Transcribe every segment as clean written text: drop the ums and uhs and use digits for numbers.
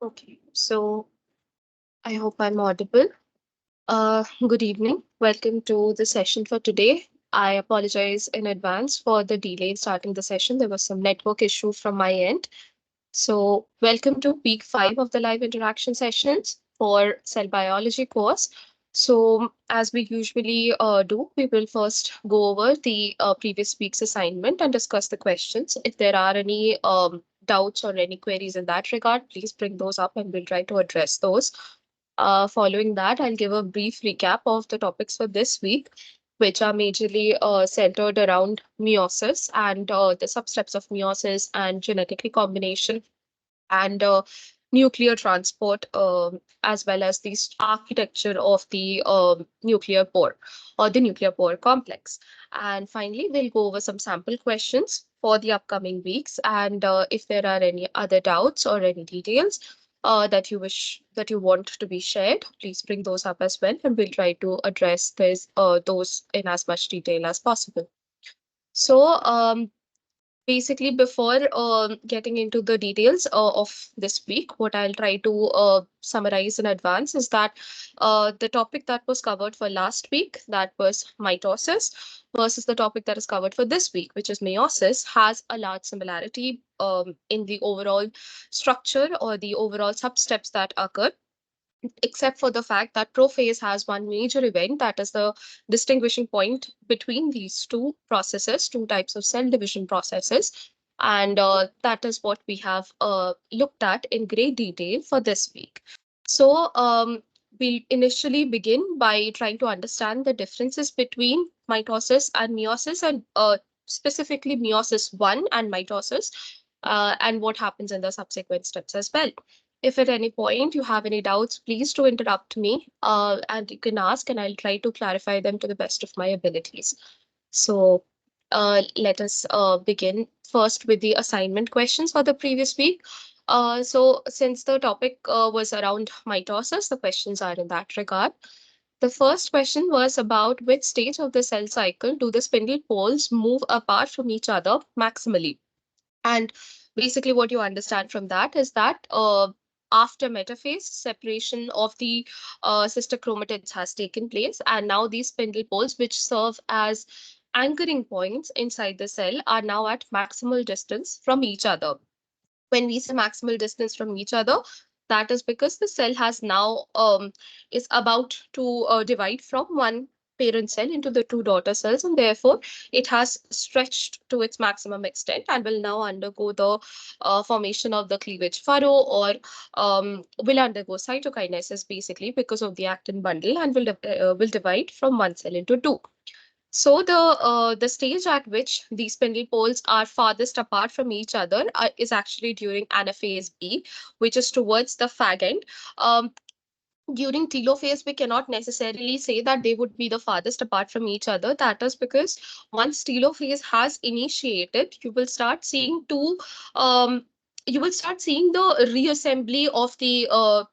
Okay, so I hope I'm audible. Good evening. Welcome to the session for today. I apologize in advance for the delay in starting the session. There was some network issue from my end. So, welcome to week 5 of the live interaction sessions for cell biology course. So, as we usually do, we will first go over the previous week's assignment and discuss the questions. If there are any doubts or any queries in that regard, please bring those up and we'll try to address those. Following that, I'll give a brief recap of the topics for this week, which are majorly centered around meiosis and the substeps of meiosis and genetic recombination and nuclear transport, as well as the architecture of the nuclear pore or the nuclear pore complex. And finally, we'll go over some sample questions for the upcoming weeks. And if there are any other doubts or any details that you want to be shared, please bring those up as well, and we'll try to address those in as much detail as possible. So, basically, before getting into the details of this week, what I'll try to summarize in advance is that the topic that was covered for last week, that was mitosis, versus the topic that is covered for this week, which is meiosis, has a large similarity in the overall structure or the overall substeps that occur, except for the fact that prophase has one major event that is the distinguishing point between these two processes, two types of cell division processes. And that is what we have looked at in great detail for this week. So we'll initially begin by trying to understand the differences between mitosis and meiosis, and specifically meiosis 1 and mitosis, and what happens in the subsequent steps as well. If at any point you have any doubts, please do interrupt me, and you can ask, and I'll try to clarify them to the best of my abilities. So let us begin first with the assignment questions for the previous week. So since the topic was around mitosis, the questions are in that regard. The first question was about which stage of the cell cycle do the spindle poles move apart from each other maximally? And basically, what you understand from that is that after metaphase, separation of the sister chromatids has taken place, and now these spindle poles, which serve as anchoring points inside the cell, are now at maximal distance from each other. When we say maximal distance from each other, that is because the cell has now is about to divide from one parent cell into the two daughter cells, and therefore it has stretched to its maximum extent and will now undergo the formation of the cleavage furrow, or will undergo cytokinesis, basically because of the actin bundle, and will divide from one cell into two. So the stage at which these spindle poles are farthest apart from each other is actually during anaphase B, which is towards the fag end. During telophase, we cannot necessarily say that they would be the farthest apart from each other. That is because once telophase has initiated, um, you will start seeing the reassembly of the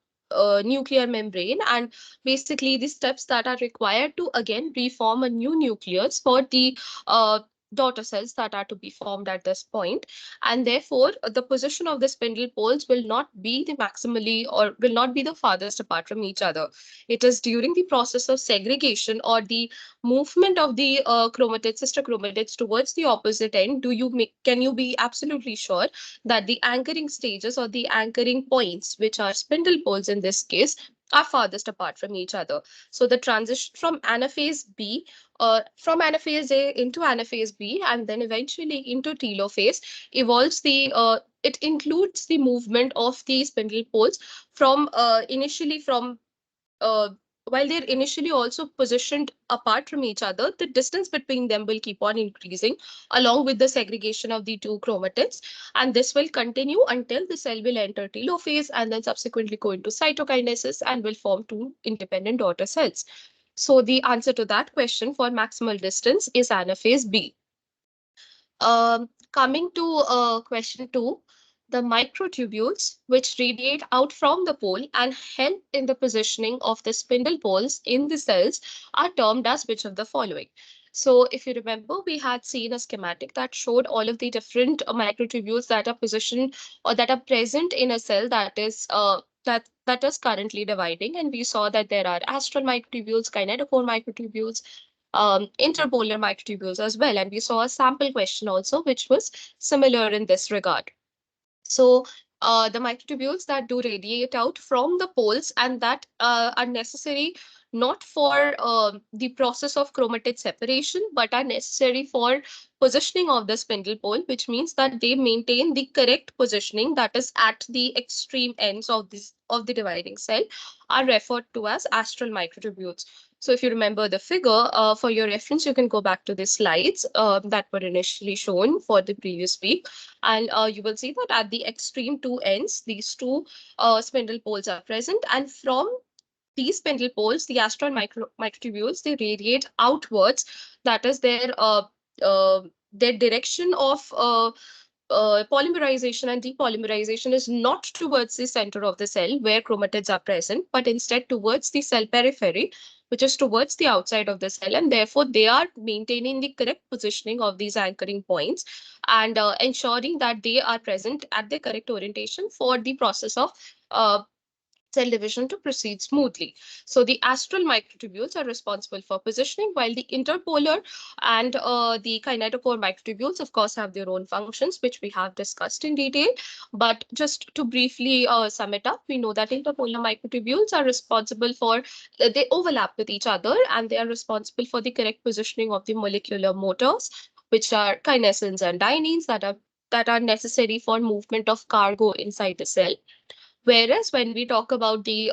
nuclear membrane, and basically the steps that are required to again reform a new nucleus for the daughter cells that are to be formed at this point. And therefore the position of the spindle poles will not be the maximally, or will not be the farthest apart from each other. It is during the process of segregation or the movement of the chromatids, sister chromatids, towards the opposite end, can you be absolutely sure that the anchoring stages or the anchoring points, which are spindle poles in this case, are farthest apart from each other. So the transition from anaphase B, from anaphase A into anaphase B, and then eventually into telophase, evolves the it includes the movement of the spindle poles from initially from uh, while they're initially also positioned apart from each other, the distance between them will keep on increasing along with the segregation of the two chromatids. And this will continue until the cell will enter telophase and then subsequently go into cytokinesis and will form two independent daughter cells. So the answer to that question for maximal distance is anaphase B. Coming to question 2, the microtubules which radiate out from the pole and help in the positioning of the spindle poles in the cells are termed as which of the following? So if you remember, we had seen a schematic that showed all of the different microtubules that are positioned or that are present in a cell that is that is currently dividing, and we saw that there are astral microtubules, kinetochore microtubules, interpolar microtubules as well, and we saw a sample question also which was similar in this regard. So the microtubules that do radiate out from the poles and that are necessary not for the process of chromatid separation, but are necessary for positioning of the spindle pole, which means that they maintain the correct positioning that is at the extreme ends of this of the dividing cell, are referred to as astral microtubules. So if you remember the figure, for your reference, you can go back to the slides that were initially shown for the previous week, and you will see that at the extreme two ends, these two spindle poles are present. And from these spindle poles, the astral microtubules, they radiate outwards. That is uh, their direction of polymerization and depolymerization is not towards the center of the cell where chromatids are present, but instead towards the cell periphery, which is towards the outside of the cell. And therefore, they are maintaining the correct positioning of these anchoring points and ensuring that they are present at the correct orientation for the process of cell division to proceed smoothly. So the astral microtubules are responsible for positioning, while the interpolar and the kinetochore microtubules, of course, have their own functions, which we have discussed in detail. But just to briefly sum it up, we know that interpolar microtubules are responsible for, they overlap with each other, and they are responsible for the correct positioning of the molecular motors, which are kinesins and dyneins that are necessary for movement of cargo inside the cell. Whereas when we talk about the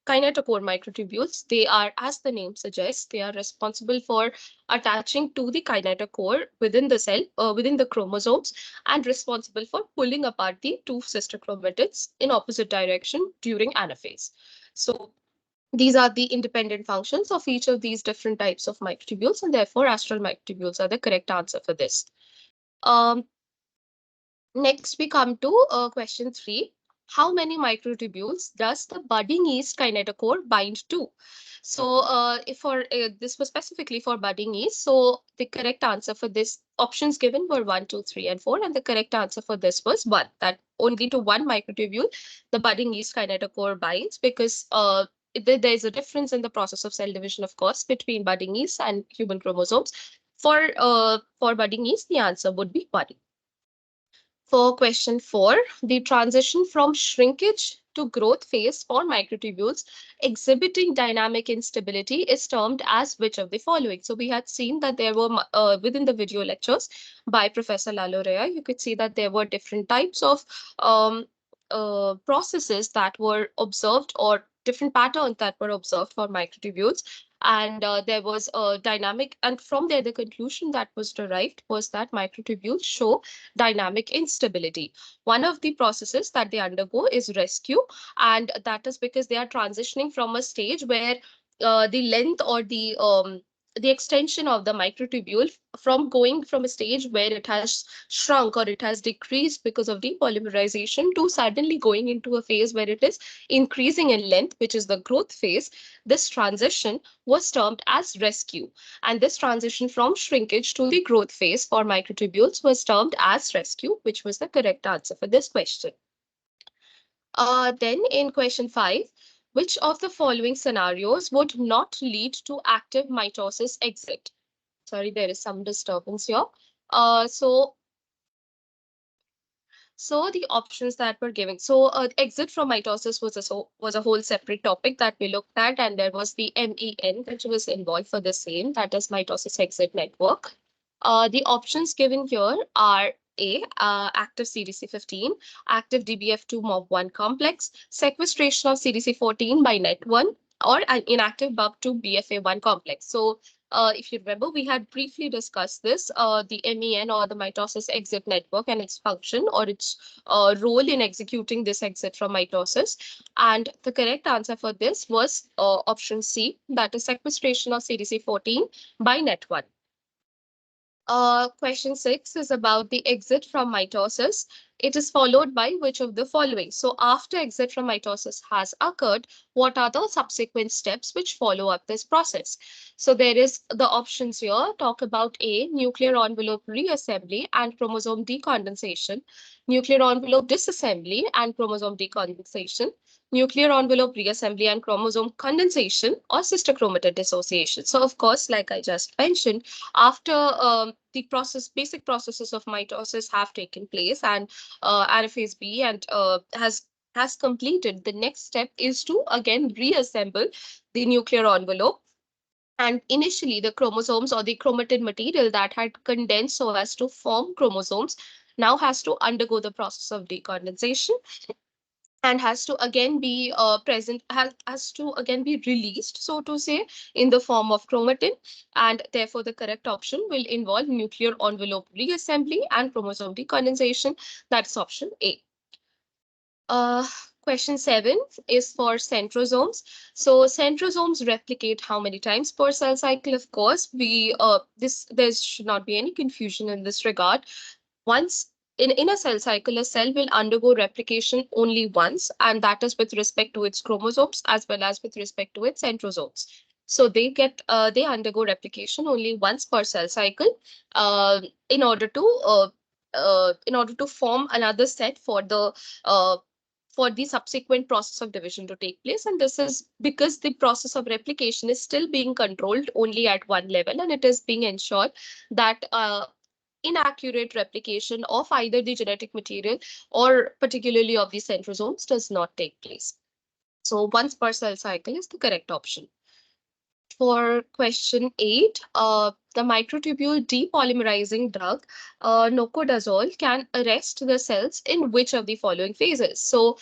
kinetochore microtubules, they are, as the name suggests, they are responsible for attaching to the kinetochore within the cell, within the chromosomes, and responsible for pulling apart the two sister chromatids in opposite direction during anaphase. So these are the independent functions of each of these different types of microtubules, and therefore astral microtubules are the correct answer for this. Um, Next, we come to question 3. How many microtubules does the budding yeast kinetochore bind to? So, if for this was specifically for budding yeast, so the correct answer for this options given were 1, 2, 3, and 4, and the correct answer for this was 1. That only to one microtubule the budding yeast kinetochore binds, because there is a difference in the process of cell division, of course, between budding yeast and human chromosomes. For budding yeast, the answer would be 1. For question 4, the transition from shrinkage to growth phase for microtubules exhibiting dynamic instability is termed as which of the following? So we had seen that there were within the video lectures by Professor Lalorea, you could see that there were different types of um, processes that were observed, or different patterns that were observed for microtubules. And there was a dynamic, and from there, the conclusion that was derived was that microtubules show dynamic instability. One of the processes that they undergo is rescue, and that is because they are transitioning from a stage where the length or the extension of the microtubule, from going from a stage where it has shrunk or it has decreased because of depolymerization, to suddenly going into a phase where it is increasing in length, which is the growth phase. This transition was termed as rescue. And this transition from shrinkage to the growth phase for microtubules was termed as rescue, which was the correct answer for this question. Then in question 5, which of the following scenarios would not lead to active mitosis exit? Sorry, there is some disturbance here. So So the options that were given. So exit from mitosis was a whole separate topic that we looked at, and there was the MEN which was involved for the same, that is mitosis exit network. The options given here are A, active CDC15, active DBF2 MOB1 complex, sequestration of CDC14 by NET1, or an inactive BUB2 BFA1 complex. So if you remember, we had briefly discussed this, the MEN, or the mitosis exit network, and its function or its role in executing this exit from mitosis. And the correct answer for this was option C, that is sequestration of CDC14 by NET1. Question 6 is about the exit from mitosis. It is followed by which of the following? So after exit from mitosis has occurred, what are the subsequent steps which follow up this process? So there is the options here talk about A, nuclear envelope reassembly and chromosome decondensation, nuclear envelope disassembly and chromosome decondensation, nuclear envelope reassembly and chromosome condensation, or sister chromatid dissociation. So of course, like I just mentioned, after the basic processes of mitosis have taken place and anaphase B and has completed, the next step is to again reassemble the nuclear envelope. And initially, the chromosomes or the chromatid material that had condensed so as to form chromosomes now has to undergo the process of decondensation and has to again be has to again be released, so to say, in the form of chromatin. And therefore, the correct option will involve nuclear envelope reassembly and chromosome decondensation. That's option A. Uh, Question 7 is for centrosomes. So centrosomes replicate how many times per cell cycle? Of course, we this there should not be any confusion in this regard. Once in a cell cycle, a cell will undergo replication only once, and that is with respect to its chromosomes as well as with respect to its centrosomes. So they undergo replication only once per cell cycle uh, in order to form another set uh, for the subsequent process of division to take place. And this is because the process of replication is still being controlled only at one level, and it is being ensured that inaccurate replication of either the genetic material or particularly of the centrosomes does not take place. So once per cell cycle is the correct option. For question 8, the microtubule depolymerizing drug, nocodazole, can arrest the cells in which of the following phases? So,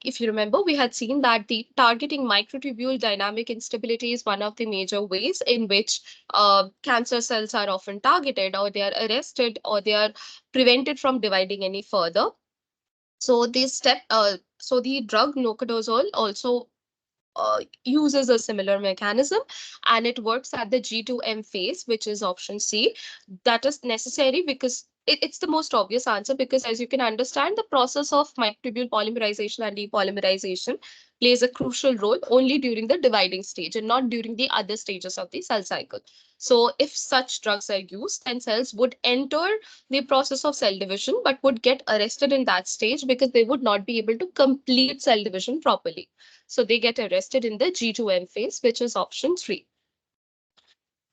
if you remember, we had seen that the targeting microtubule dynamic instability is one of the major ways in which cancer cells are often targeted, or they are arrested, or they are prevented from dividing any further. So, so the drug nocodazole also uses a similar mechanism, and it works at the G2M phase, which is option C. That is necessary because it's the most obvious answer, because as you can understand, the process of microtubule polymerization and depolymerization plays a crucial role only during the dividing stage and not during the other stages of the cell cycle. So if such drugs are used, then cells would enter the process of cell division but would get arrested in that stage because they would not be able to complete cell division properly. So they get arrested in the G2M phase, which is option 3.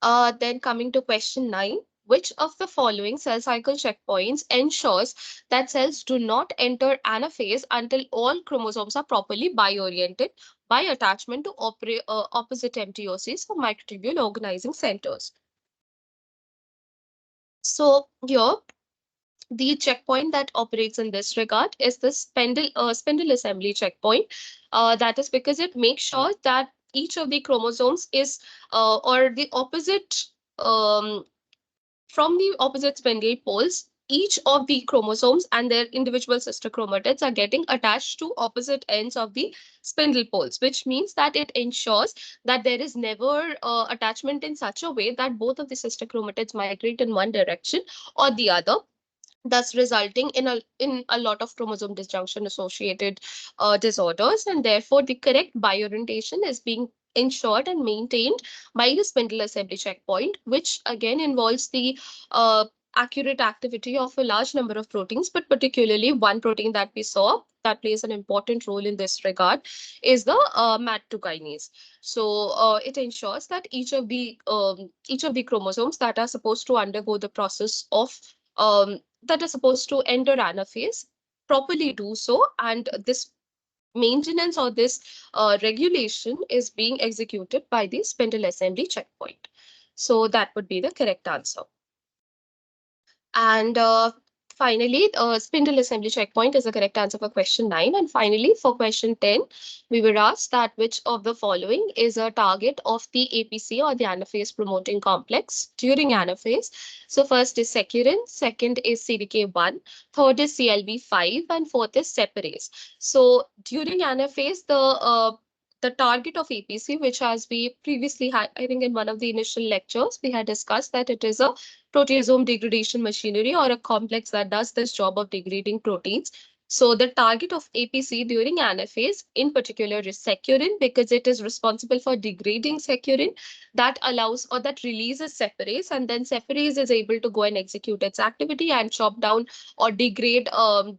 Then coming to question 9, which of the following cell cycle checkpoints ensures that cells do not enter anaphase until all chromosomes are properly bioriented by attachment to opposite MTOCs or microtubule organizing centers? So here, the checkpoint that operates in this regard is the spindle assembly checkpoint. That is because it makes sure that each of the chromosomes is or the opposite um, from the opposite spindle poles. Each of the chromosomes and their individual sister chromatids are getting attached to opposite ends of the spindle poles, which means that it ensures that there is never attachment in such a way that both of the sister chromatids migrate in one direction or the other, thus resulting in a lot of chromosome disjunction associated disorders. And therefore the correct bioorientation is being ensured and maintained by the spindle assembly checkpoint, which again involves the uh, accurate activity of a large number of proteins, but particularly one protein that we saw that plays an important role in this regard is the MAT2 kinase. So it ensures that each of the chromosomes that are supposed to undergo the process of that are supposed to enter anaphase properly do so, and this maintenance or this regulation is being executed by the spindle assembly checkpoint. So that would be the correct answer. And finally, spindle assembly checkpoint is the correct answer for question 9. And finally, for question 10, we were asked that which of the following is a target of the APC or the anaphase promoting complex during anaphase. So first is securin, second is CDK1, third is CLB5, and fourth is separase. So during anaphase, the target of APC, which as we previously had, I think in one of the initial lectures, we had discussed that it is a proteasome degradation machinery or a complex that does this job of degrading proteins. So the target of APC during anaphase in particular is securin because it is responsible for degrading securin that allows or that releases separase, and then separase is able to go and execute its activity and chop down or degrade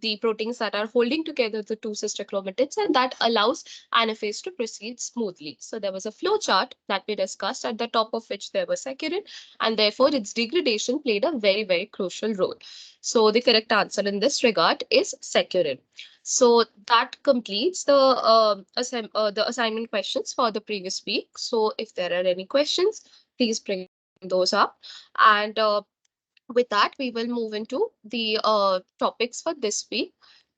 the proteins that are holding together the two sister chromatids, and that allows anaphase to proceed smoothly. So there was a flow chart that we discussed at the top of which there was securin, and therefore its degradation played a very, very crucial role. So the correct answer in this regard is securin. So that completes the assignment questions for the previous week. So if there are any questions, please bring those up. And with that, we will move into the topics for this week.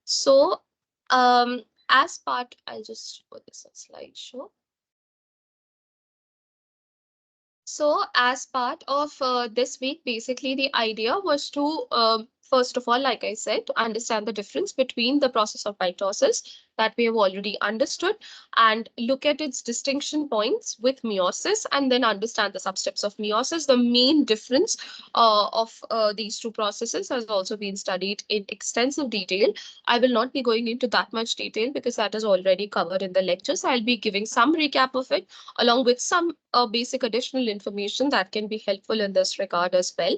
So as part, I'll just put this on slideshow. So, as part of this week, basically the idea was to, first of all, like I said, to understand the difference between the process of mitosis that we have already understood and look at its distinction points with meiosis and then understand the substeps of meiosis. The main difference of these two processes has also been studied in extensive detail. I will not be going into that much detail because that is already covered in the lectures. I'll be giving some recap of it along with some basic additional information that can be helpful in this regard as well.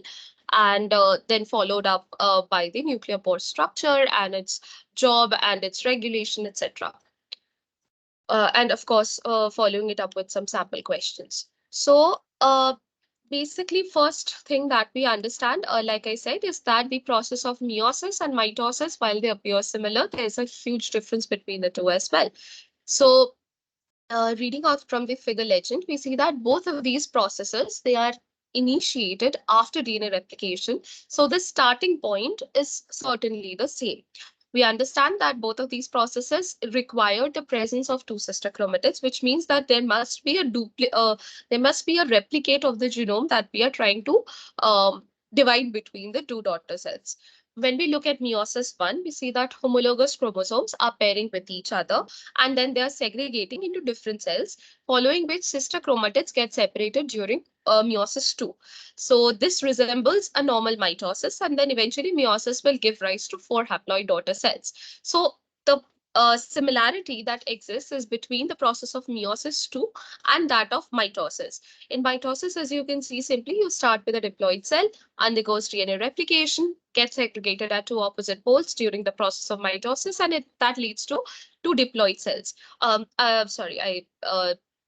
And then followed up by the nuclear pore structure and its job and its regulation, etc. And of course, following it up with some sample questions. So basically, first thing that we understand, like I said, is that the process of meiosis and mitosis, while they appear similar, there's a huge difference between the two as well. So reading out from the figure legend, we see that both of these processes, they are initiated after DNA replication. So the starting point is certainly the same. We understand that both of these processes require the presence of two sister chromatids, which means that there must be a replicate of the genome that we are trying to divide between the two daughter cells. When we look at meiosis 1, we see that homologous chromosomes are pairing with each other and then they are segregating into different cells, following which sister chromatids get separated during meiosis 2. So this resembles a normal mitosis, and then eventually meiosis will give rise to 4 haploid daughter cells. So the similarity that exists is between the process of meiosis 2 and that of mitosis. In mitosis, as you can see, simply you start with a diploid cell, undergoes DNA replication, gets segregated at two opposite poles during the process of mitosis, and that leads to two diploid cells. Sorry, I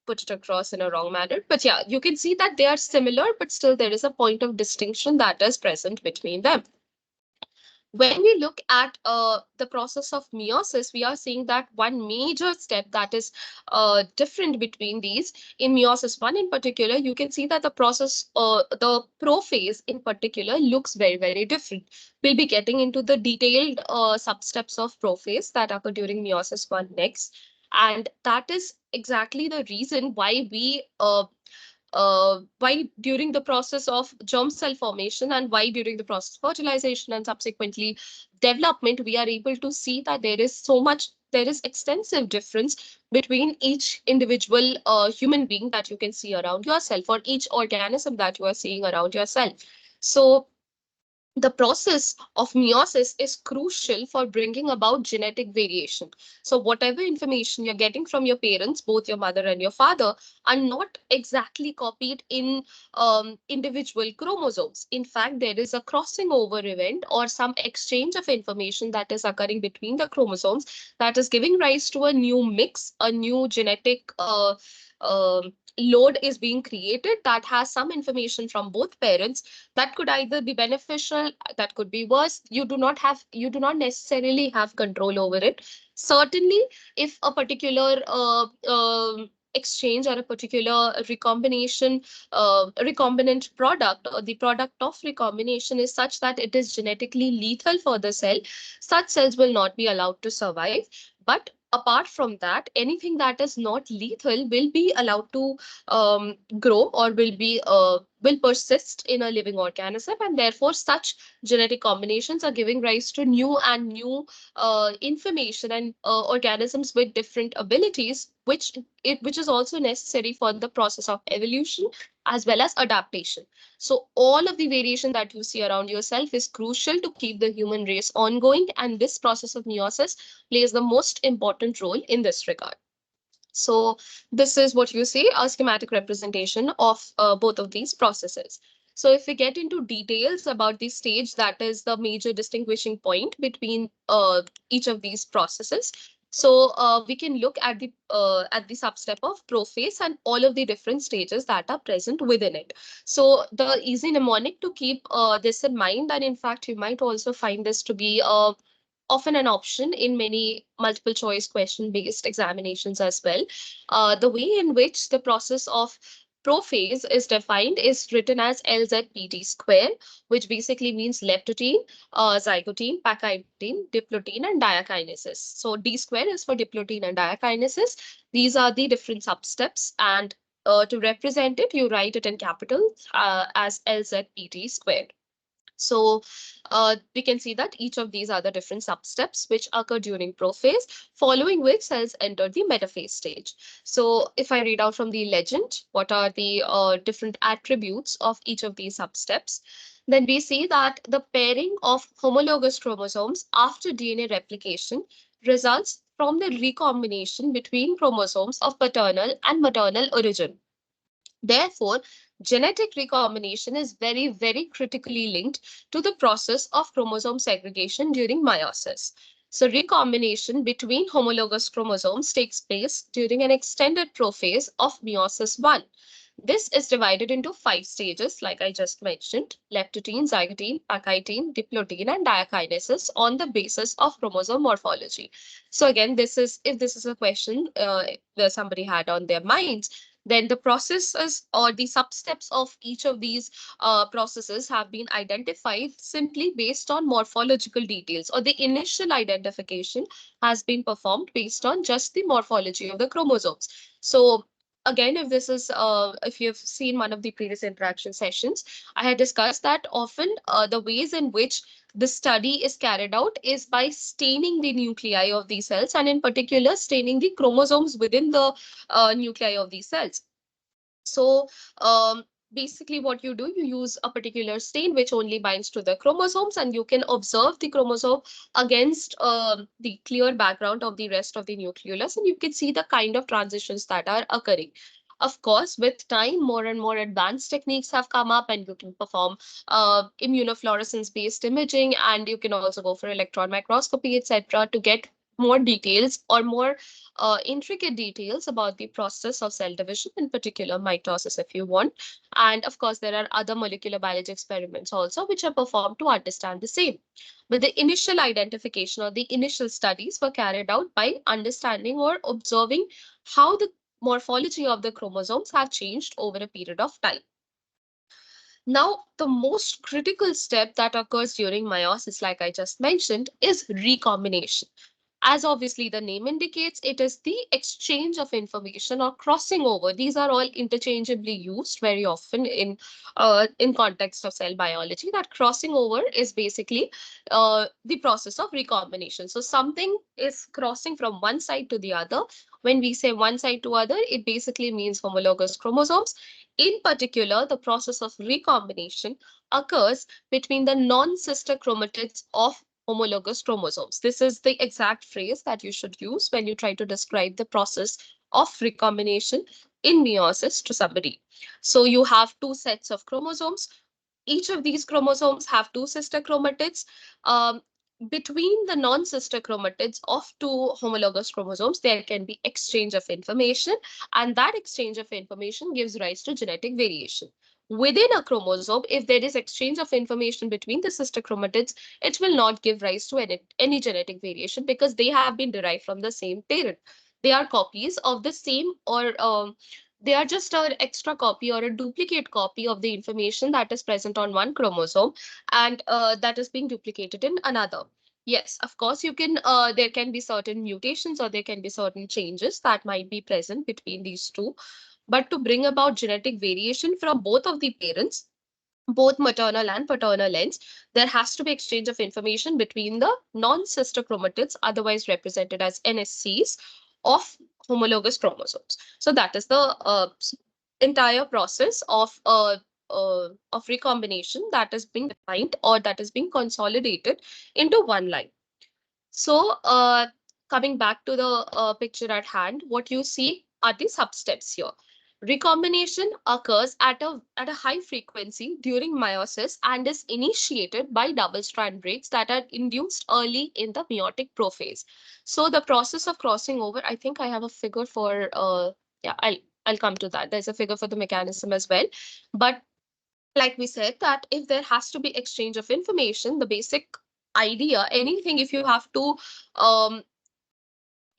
put it across in a wrong manner. But yeah, you can see that they are similar, but still there is a point of distinction that is present between them. When we look at the process of meiosis, we are seeing that one major step that is different between these. In meiosis 1 in particular, you can see that the process, the prophase in particular, looks very, very different. We'll be getting into the detailed substeps of prophase that occur during meiosis 1 next. And that is exactly the reason why during the process of germ cell formation and why during the process of fertilization and subsequently development, we are able to see that there is extensive difference between each individual human being that you can see around yourself or each organism that you are seeing around yourself. So the process of meiosis is crucial for bringing about genetic variation. So whatever information you're getting from your parents, both your mother and your father, are not exactly copied in individual chromosomes. In fact, there is a crossing over event or some exchange of information that is occurring between the chromosomes that is giving rise to a new mix, a new genetic load is being created that has some information from both parents that could either be beneficial, that could be worse. You do not necessarily have control over it. Certainly, if a particular exchange or a particular recombinant product or the product of recombination is such that it is genetically lethal for the cell, such cells will not be allowed to survive. But apart from that, anything that is not lethal will be allowed to grow or will be will persist in a living organism, and therefore such genetic combinations are giving rise to new and new information and organisms with different abilities, which is also necessary for the process of evolution as well as adaptation. So all of the variation that you see around yourself is crucial to keep the human race ongoing, and this process of meiosis plays the most important role in this regard. So this is what you see, a schematic representation of both of these processes. So if we get into details about the stage, that is the major distinguishing point between each of these processes. So we can look at the substep of prophase and all of the different stages that are present within it. So the easy mnemonic to keep this in mind, and in fact, you might also find this to be often an option in many multiple choice question based examinations as well. The way in which the process of prophase is defined is written as LZPT square, which basically means leptotene, zygotine, pachytene, diplotene, and diakinesis. So D square is for diplotene and diakinesis. These are the different substeps, and to represent it, you write it in capitals as LZPT squared. So we can see that each of these are the different substeps which occur during prophase, following which cells enter the metaphase stage. So if I read out from the legend, what are the different attributes of each of these substeps, then we see that the pairing of homologous chromosomes after DNA replication results from the recombination between chromosomes of paternal and maternal origin. Therefore, genetic recombination is very, very critically linked to the process of chromosome segregation during meiosis. So, recombination between homologous chromosomes takes place during an extended prophase of meiosis 1. This is divided into 5 stages, like I just mentioned: leptotene, zygotene, pachytene, diplotene, and diakinesis on the basis of chromosome morphology. So, again, if this is a question that somebody had on their minds, then the processes or the substeps of each of these processes have been identified simply based on morphological details, or the initial identification has been performed based on just the morphology of the chromosomes. So again, if you've seen one of the previous interaction sessions, I had discussed that often the ways in which the study is carried out is by staining the nuclei of these cells, and in particular staining the chromosomes within the nuclei of these cells. So basically what you do, you use a particular stain which only binds to the chromosomes, and you can observe the chromosome against the clear background of the rest of the nucleolus, and you can see the kind of transitions that are occurring. Of course, with time, more and more advanced techniques have come up, and you can perform immunofluorescence based imaging, and you can also go for electron microscopy, etc., to get more details or more intricate details about the process of cell division, in particular mitosis, if you want. And of course, there are other molecular biology experiments also which are performed to understand the same. But the initial identification or the initial studies were carried out by understanding or observing how the morphology of the chromosomes have changed over a period of time. Now, the most critical step that occurs during meiosis, like I just mentioned, is recombination. As obviously the name indicates, it is the exchange of information or crossing over. These are all interchangeably used very often in context of cell biology. That crossing over is basically the process of recombination. So something is crossing from one side to the other. When we say one side to other, it basically means homologous chromosomes. In particular, the process of recombination occurs between the non-sister chromatids of homologous chromosomes. This is the exact phrase that you should use when you try to describe the process of recombination in meiosis to somebody. So you have two sets of chromosomes. Each of these chromosomes have two sister chromatids. Um, Between the non-sister chromatids of two homologous chromosomes, there can be exchange of information, and that exchange of information gives rise to genetic variation. Within a chromosome, if there is exchange of information between the sister chromatids, it will not give rise to any genetic variation because they have been derived from the same parent. They are copies of the same, or they are just an extra copy or a duplicate copy of the information that is present on one chromosome, and that is being duplicated in another. Yes, of course, there can be certain mutations or there can be certain changes that might be present between these two. But to bring about genetic variation from both of the parents, both maternal and paternal ends, there has to be exchange of information between the non-sister chromatids, otherwise represented as NSCs, of homologous chromosomes. So that is the entire process of recombination that is being defined, or that is being consolidated into one line. So, coming back to the picture at hand, what you see are the substeps here. Recombination occurs at a high frequency during meiosis and is initiated by double strand breaks that are induced early in the meiotic prophase. So the process of crossing over, I think I have a figure for yeah, I'll come to that. There's a figure for the mechanism as well. But like we said, that if there has to be exchange of information, the basic idea, anything, if you have to um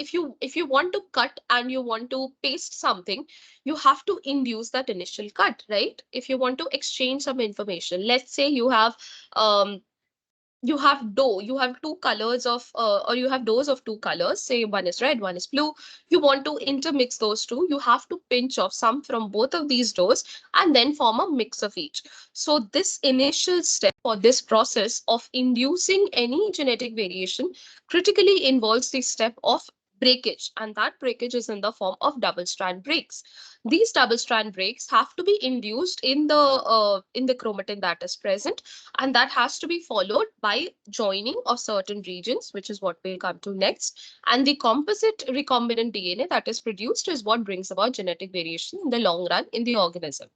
if you want to cut and you want to paste something, you have to induce that initial cut, right? If you want to exchange some information, let's say um you have dough, you have two colors of or you have doughs of two colors, say one is red, one is blue. You want to intermix those two, you have to pinch off some from both of these doughs and then form a mix of each. So this initial step, or this process of inducing any genetic variation, critically involves the step of breakage, and that breakage is in the form of double strand breaks. These double strand breaks have to be induced in the chromatin that is present, and that has to be followed by joining of certain regions, which is what we'll come to next. And the composite recombinant DNA that is produced is what brings about genetic variation in the long run in the organism.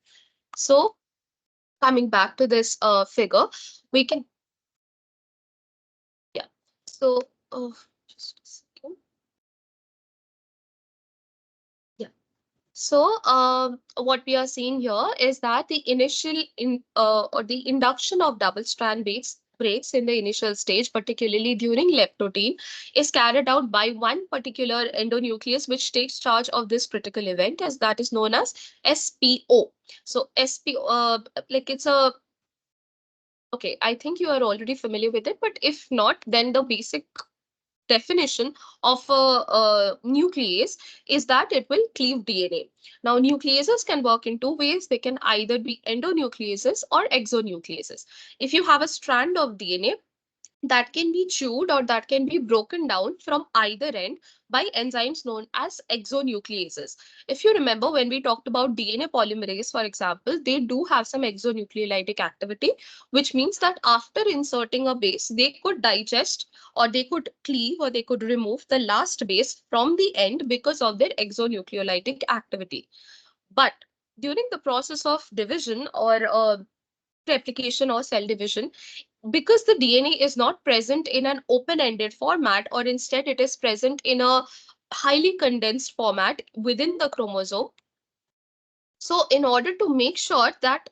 So coming back to this figure, we can, yeah. So, oh, just a second. Yeah. So, what we are seeing here is that the initial or the induction of double strand breaks in the initial stage, particularly during leptotene, is carried out by one particular endonuclease, which takes charge of this critical event, as that is known as SPO. So SPO, like it's a okay. I think you are already familiar with it, but if not, then the basic definition of a nuclease is that it will cleave DNA. Now, nucleases can work in two ways. They can either be endonucleases or exonucleases. If you have a strand of DNA that can be chewed or that can be broken down from either end by enzymes known as exonucleases. If you remember, when we talked about DNA polymerase, for example, they do have some exonucleolytic activity, which means that after inserting a base, they could digest or they could cleave or they could remove the last base from the end because of their exonucleolytic activity. But during the process of division or replication or cell division, because the DNA is not present in an open-ended format, or instead it is present in a highly condensed format within the chromosome. So in order to make sure that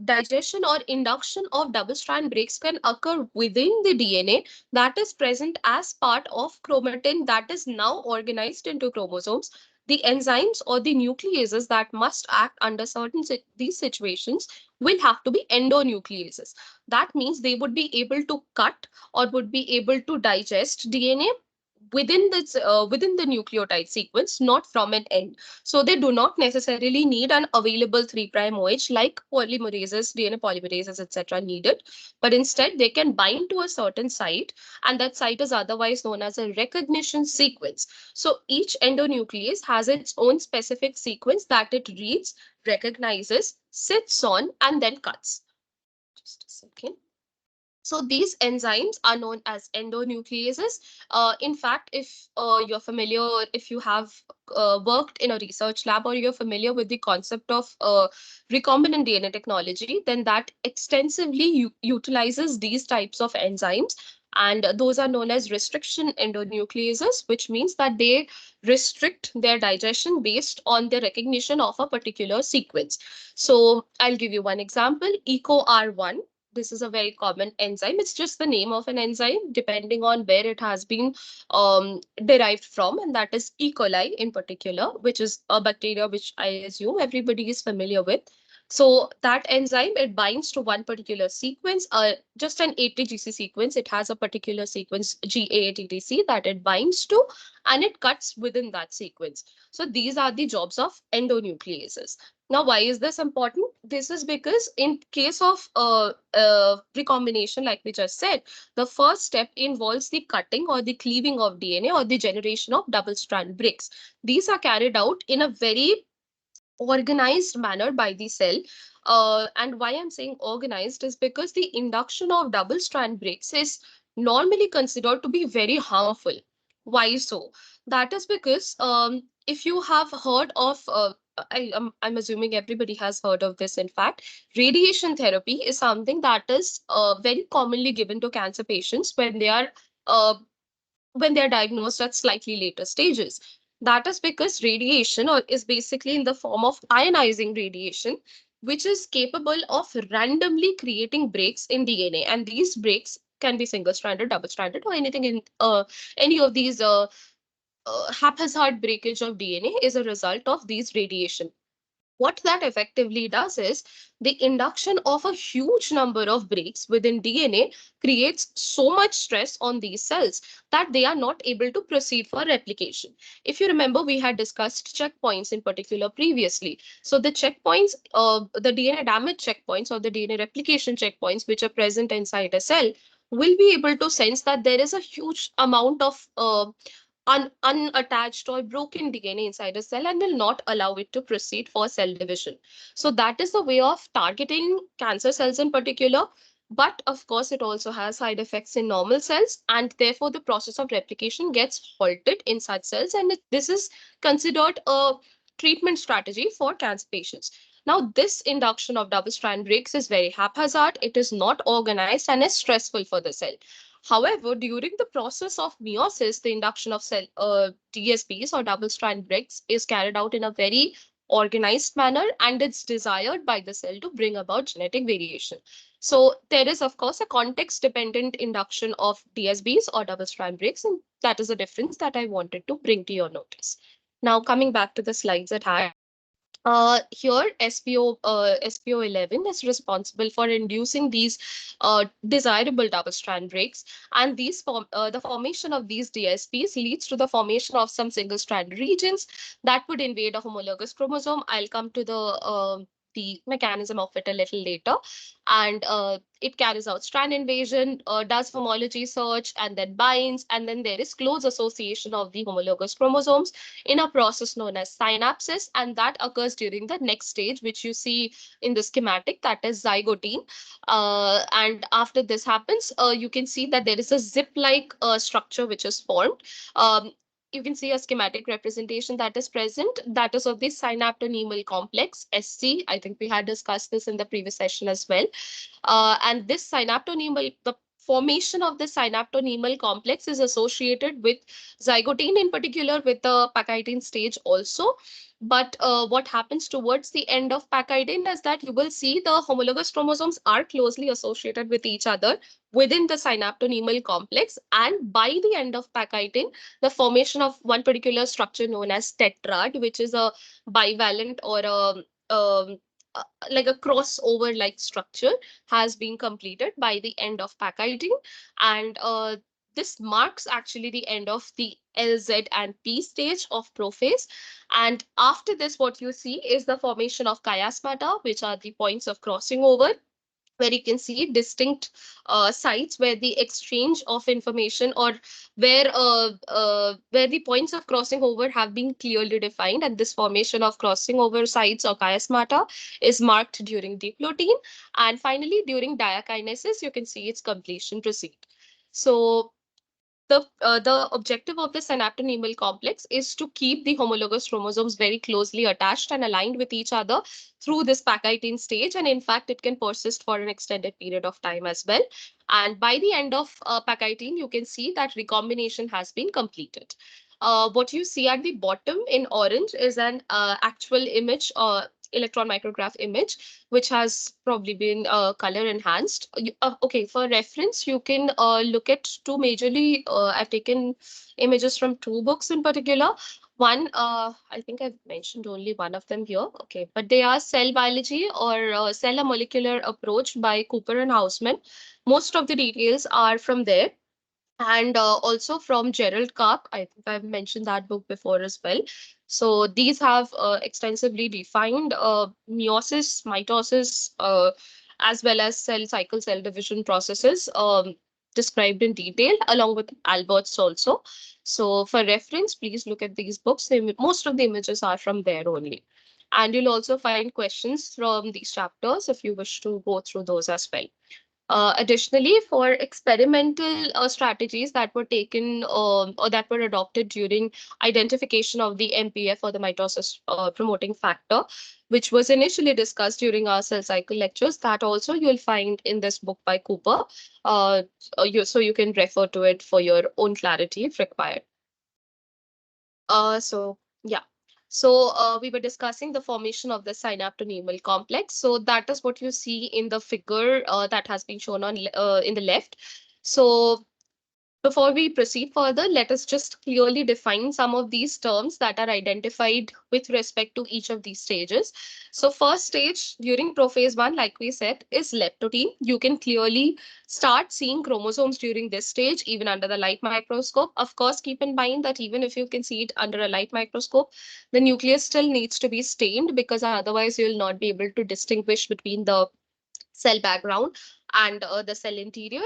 digestion or induction of double strand breaks can occur within the DNA that is present as part of chromatin that is now organized into chromosomes, the enzymes or the nucleases that must act under certain these situations will have to be endonucleases. That means they would be able to cut or would be able to digest DNA within the nucleotide sequence, not from an end. So they do not necessarily need an available 3' OH like polymerases, DNA polymerases, etc. needed, but instead they can bind to a certain site, and that site is otherwise known as a recognition sequence. So each endonuclease has its own specific sequence that it reads, recognizes, sits on, and then cuts. Just a second. So these enzymes are known as endonucleases. In fact, if you're familiar, if you have worked in a research lab or you're familiar with the concept of recombinant DNA technology, then that extensively utilizes these types of enzymes. And those are known as restriction endonucleases, which means that they restrict their digestion based on the recognition of a particular sequence. So I'll give you one example, EcoR1. This is a very common enzyme. It's just the name of an enzyme depending on where it has been derived from, and that is E. coli in particular, which is a bacteria which I assume everybody is familiar with. So that enzyme, it binds to one particular sequence, just an ATGC sequence. It has a particular sequence GAATTC that it binds to, and it cuts within that sequence. So these are the jobs of endonucleases. Now, why is this important? This is because in case of recombination, like we just said, the first step involves the cutting or the cleaving of DNA or the generation of double strand breaks. These are carried out in a very organized manner by the cell. And why I'm saying organized is because the induction of double strand breaks is normally considered to be very harmful. Why so? That is because if you have heard of I'm assuming everybody has heard of this. In fact, radiation therapy is something that is very commonly given to cancer patients uh, when they're diagnosed at slightly later stages. That is because radiation or is basically in the form of ionizing radiation, which is capable of randomly creating breaks in DNA. And these breaks can be single stranded, double stranded, or anything in any of these haphazard breakage of DNA is a result of these radiation. What that effectively does is the induction of a huge number of breaks within DNA creates so much stress on these cells that they are not able to proceed for replication. If you remember, we had discussed checkpoints in particular previously. So the checkpoints, the DNA damage checkpoints or the DNA replication checkpoints, which are present inside a cell, will be able to sense that there is a huge amount of unattached or broken DNA inside a cell and will not allow it to proceed for cell division. So that is the way of targeting cancer cells in particular. But of course, it also has side effects in normal cells, and therefore the process of replication gets halted in such cells. And this is considered a treatment strategy for cancer patients. Now, this induction of double strand breaks is very haphazard, it is not organized, and is stressful for the cell. However, during the process of meiosis, the induction of cell DSBs or double strand breaks is carried out in a very organized manner, and it's desired by the cell to bring about genetic variation. So there is, of course, a context dependent induction of DSBs or double strand breaks, and that is a difference that I wanted to bring to your notice. Now, coming back to the slides at hand. Here, SPO11 is responsible for inducing these desirable double strand breaks, and the formation of these DSPs leads to the formation of some single strand regions that would invade a homologous chromosome. I'll come to the mechanism of it a little later, and it carries out strand invasion, does homology search, and then binds, and then there is close association of the homologous chromosomes in a process known as synapsis, and that occurs during the next stage, which you see in the schematic, that is zygotine. And after this happens, you can see that there is a zip-like structure which is formed. You can see a schematic representation that is present, that is of the synaptonemal complex, SC. I think we had discussed this in the previous session as well. And this synaptonemal, the formation of the synaptonemal complex is associated with zygotine, in particular with the pachytene stage also. But what happens towards the end of pachytene is that you will see the homologous chromosomes are closely associated with each other within the synaptonemal complex. And by the end of pachytene, the formation of one particular structure known as tetrad, which is a bivalent or like a crossover like structure, has been completed by the end of pachytene. And this marks actually the end of the LZ and T stage of prophase. And after this, what you see is the formation of chiasmata, which are the points of crossing over, where you can see distinct sites where the exchange of information, or where the points of crossing over have been clearly defined, and this formation of crossing over sites or chiasmata is marked during diplotin, and finally during diakinesis you can see its completion proceed. So the objective of the synaptonemal complex is to keep the homologous chromosomes very closely attached and aligned with each other through this pachytene stage, and in fact it can persist for an extended period of time as well. And by the end of pachytene, you can see that recombination has been completed. What you see at the bottom in orange is an actual image, electron micrograph image, which has probably been color enhanced. Okay, for reference, you can look at two majorly, I've taken images from two books in particular. One, I think I've mentioned only one of them here. Okay, but they are cell biology or cell a molecular approach by Cooper and Houseman. Most of the details are from there. And also from Gerald Karp. I think I've mentioned that book before as well. So these have extensively defined meiosis, mitosis, as well as cell cycle, cell division processes described in detail, along with Albert's also. So for reference, please look at these books. Most of the images are from there only. And you'll also find questions from these chapters if you wish to go through those as well. Additionally, for experimental strategies that were taken or that were adopted during identification of the MPF or the mitosis promoting factor, which was initially discussed during our cell cycle lectures, that also you'll find in this book by Cooper. Uh, so you can refer to it for your own clarity if required. So yeah. So we were discussing the formation of the synaptonemal complex. So that is what you see in the figure that has been shown on in the left. So before we proceed further, let us just clearly define some of these terms that are identified with respect to each of these stages. So first stage during prophase 1, like we said, is leptotene. You can clearly start seeing chromosomes during this stage, even under the light microscope. Of course, keep in mind that even if you can see it under a light microscope, the nucleus still needs to be stained because otherwise you'll not be able to distinguish between the cell background and the cell interior,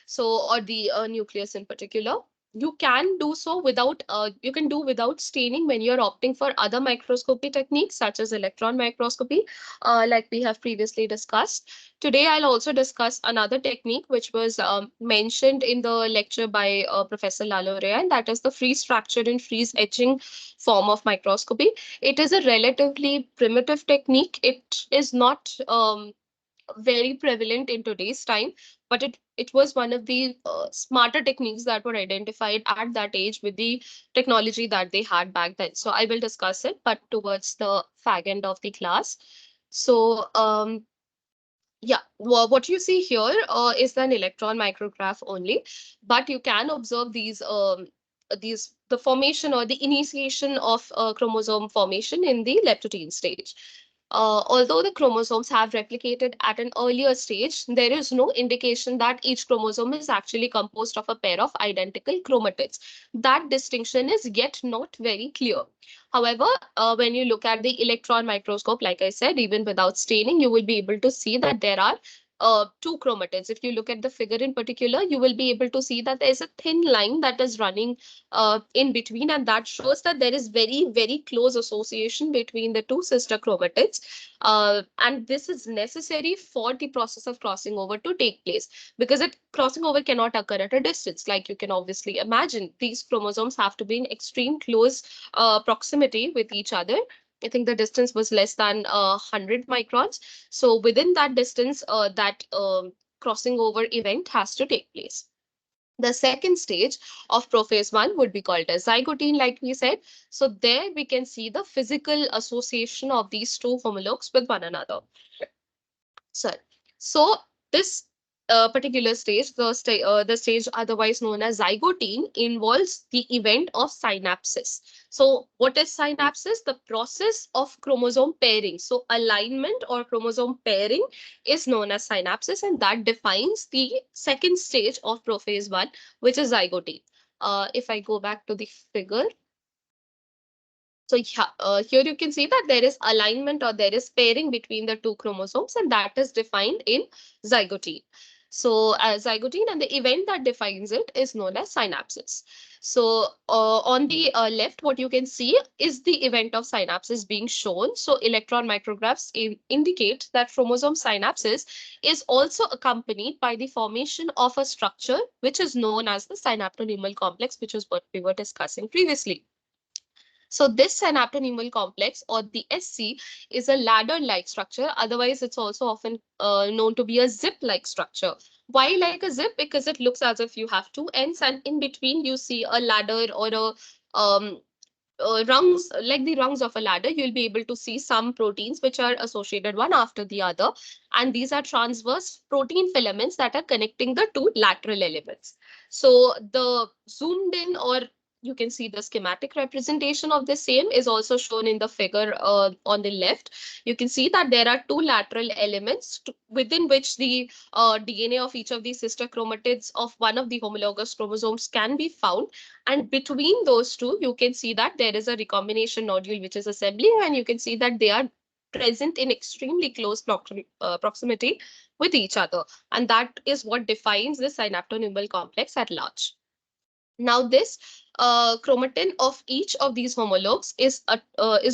so or the nucleus in particular. You can do so without you can do without staining when you're opting for other microscopy techniques such as electron microscopy, like we have previously discussed. Today I'll also discuss another technique which was mentioned in the lecture by Professor Lalauria, and that is the freeze fracture and freeze etching form of microscopy. It is a relatively primitive technique. It is not very prevalent in today's time, but it was one of the smarter techniques that were identified at that age with the technology that they had back then. So I will discuss it, but towards the fag end of the class. So yeah, what you see here is an electron micrograph only, but you can observe these the formation or the initiation of chromosome formation in the leptotene stage. Although the chromosomes have replicated at an earlier stage, there is no indication that each chromosome is actually composed of a pair of identical chromatids. That distinction is yet not very clear. However, when you look at the electron microscope, like I said, even without staining, you will be able to see that there are two chromatids. If you look at the figure in particular, you will be able to see that there is a thin line that is running in between, and that shows that there is very, very close association between the two sister chromatids. And this is necessary for the process of crossing over to take place, because it crossing over cannot occur at a distance. Like you can obviously imagine, these chromosomes have to be in extreme close proximity with each other. I think the distance was less than 100 microns. So within that distance, that crossing over event has to take place. The second stage of prophase 1 would be called as zygotine, like we said. So there we can see the physical association of these two homologues with one another. So, so this particular stage, the stage otherwise known as zygotine, involves the event of synapsis. So, what is synapsis? The process of chromosome pairing. So, alignment or chromosome pairing is known as synapsis, and that defines the second stage of prophase 1, which is zygotine. If I go back to the figure, so yeah, here you can see that there is alignment or there is pairing between the two chromosomes, and that is defined in zygotine. So zygotine, and the event that defines it is known as synapsis. So on the left, what you can see is the event of synapsis being shown. So electron micrographs indicate that chromosome synapsis is also accompanied by the formation of a structure which is known as the synaptonemal complex, which is what we were discussing previously. So this synaptonemal complex, or the SC, is a ladder-like structure. Otherwise, it's also often known to be a zip-like structure. Why like a zip? Because it looks as if you have two ends, and in between you see a ladder or a rungs, like the rungs of a ladder. You'll be able to see some proteins which are associated one after the other, and these are transverse protein filaments that are connecting the two lateral elements. So the zoomed in or You can see the schematic representation of the same is also shown in the figure on the left. You can see that there are two lateral elements within which the DNA of each of the sister chromatids of one of the homologous chromosomes can be found. And between those two, you can see that there is a recombination nodule which is assembling, and you can see that they are present in extremely close proximity with each other. And that is what defines the synaptonumal complex at large. Now, this chromatin of each of these homologues is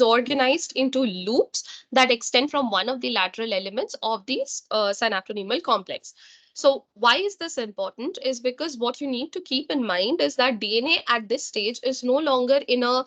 organized into loops that extend from one of the lateral elements of the synaptonemal complex. So, why is this important? Is because what you need to keep in mind is that DNA at this stage is no longer in a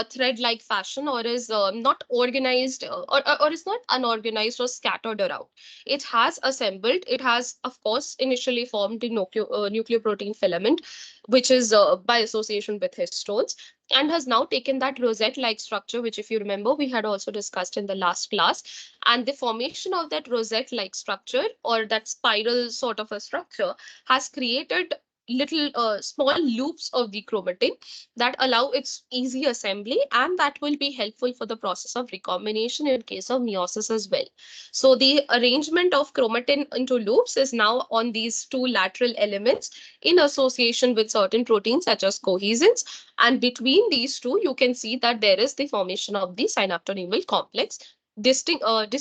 thread-like fashion, or is not organized, or is not unorganized or scattered around. It has assembled. It has, of course, initially formed the nucleoprotein filament, which is by association with histones, and has now taken that rosette-like structure, which, if you remember, we had also discussed in the last class. And the formation of that rosette-like structure, or that spiral sort of a structure, has created little small loops of the chromatin that allow its easy assembly, and that will be helpful for the process of recombination in case of meiosis as well. So the arrangement of chromatin into loops is now on these two lateral elements in association with certain proteins such as cohesins. And between these two, you can see that there is the formation of the synaptonemal complex, distinctly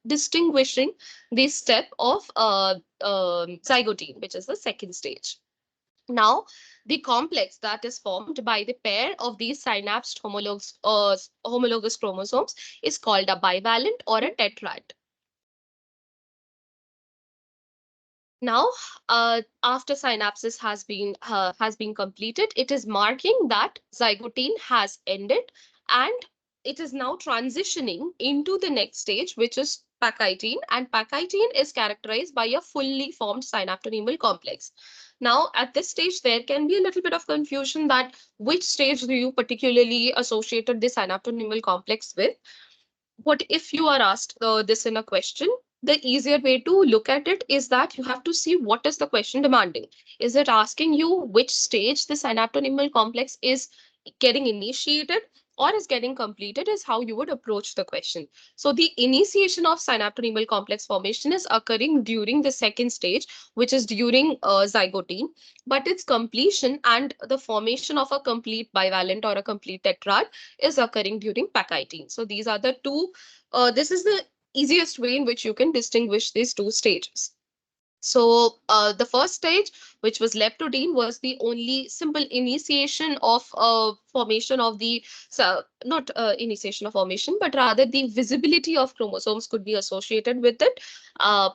distinguishing the step of zygotine, which is the second stage. Now, the complex that is formed by the pair of these synapsed homologous chromosomes is called a bivalent or a tetrad. Now, after synapsis has been completed, it is marking that zygotine has ended, and it is now transitioning into the next stage, which is pachytene. And pachytene is characterized by a fully formed synaptonemal complex. Now, at this stage, there can be a little bit of confusion that which stage do you particularly associated the synaptonemal complex with. What if you are asked this in a question? The easier way to look at it is that you have to see what is the question demanding. Is it asking you which stage the synaptonemal complex is getting initiated or is getting completed, is how you would approach the question. So the initiation of synaptonemal complex formation is occurring during the second stage, which is during zygotine, but its completion and the formation of a complete bivalent or a complete tetrad is occurring during pachytene. So these are the two, this is the easiest way in which you can distinguish these two stages. So the first stage, which was leptodene, was the only simple initiation of formation of the, so not initiation of formation, but rather the visibility of chromosomes could be associated with it.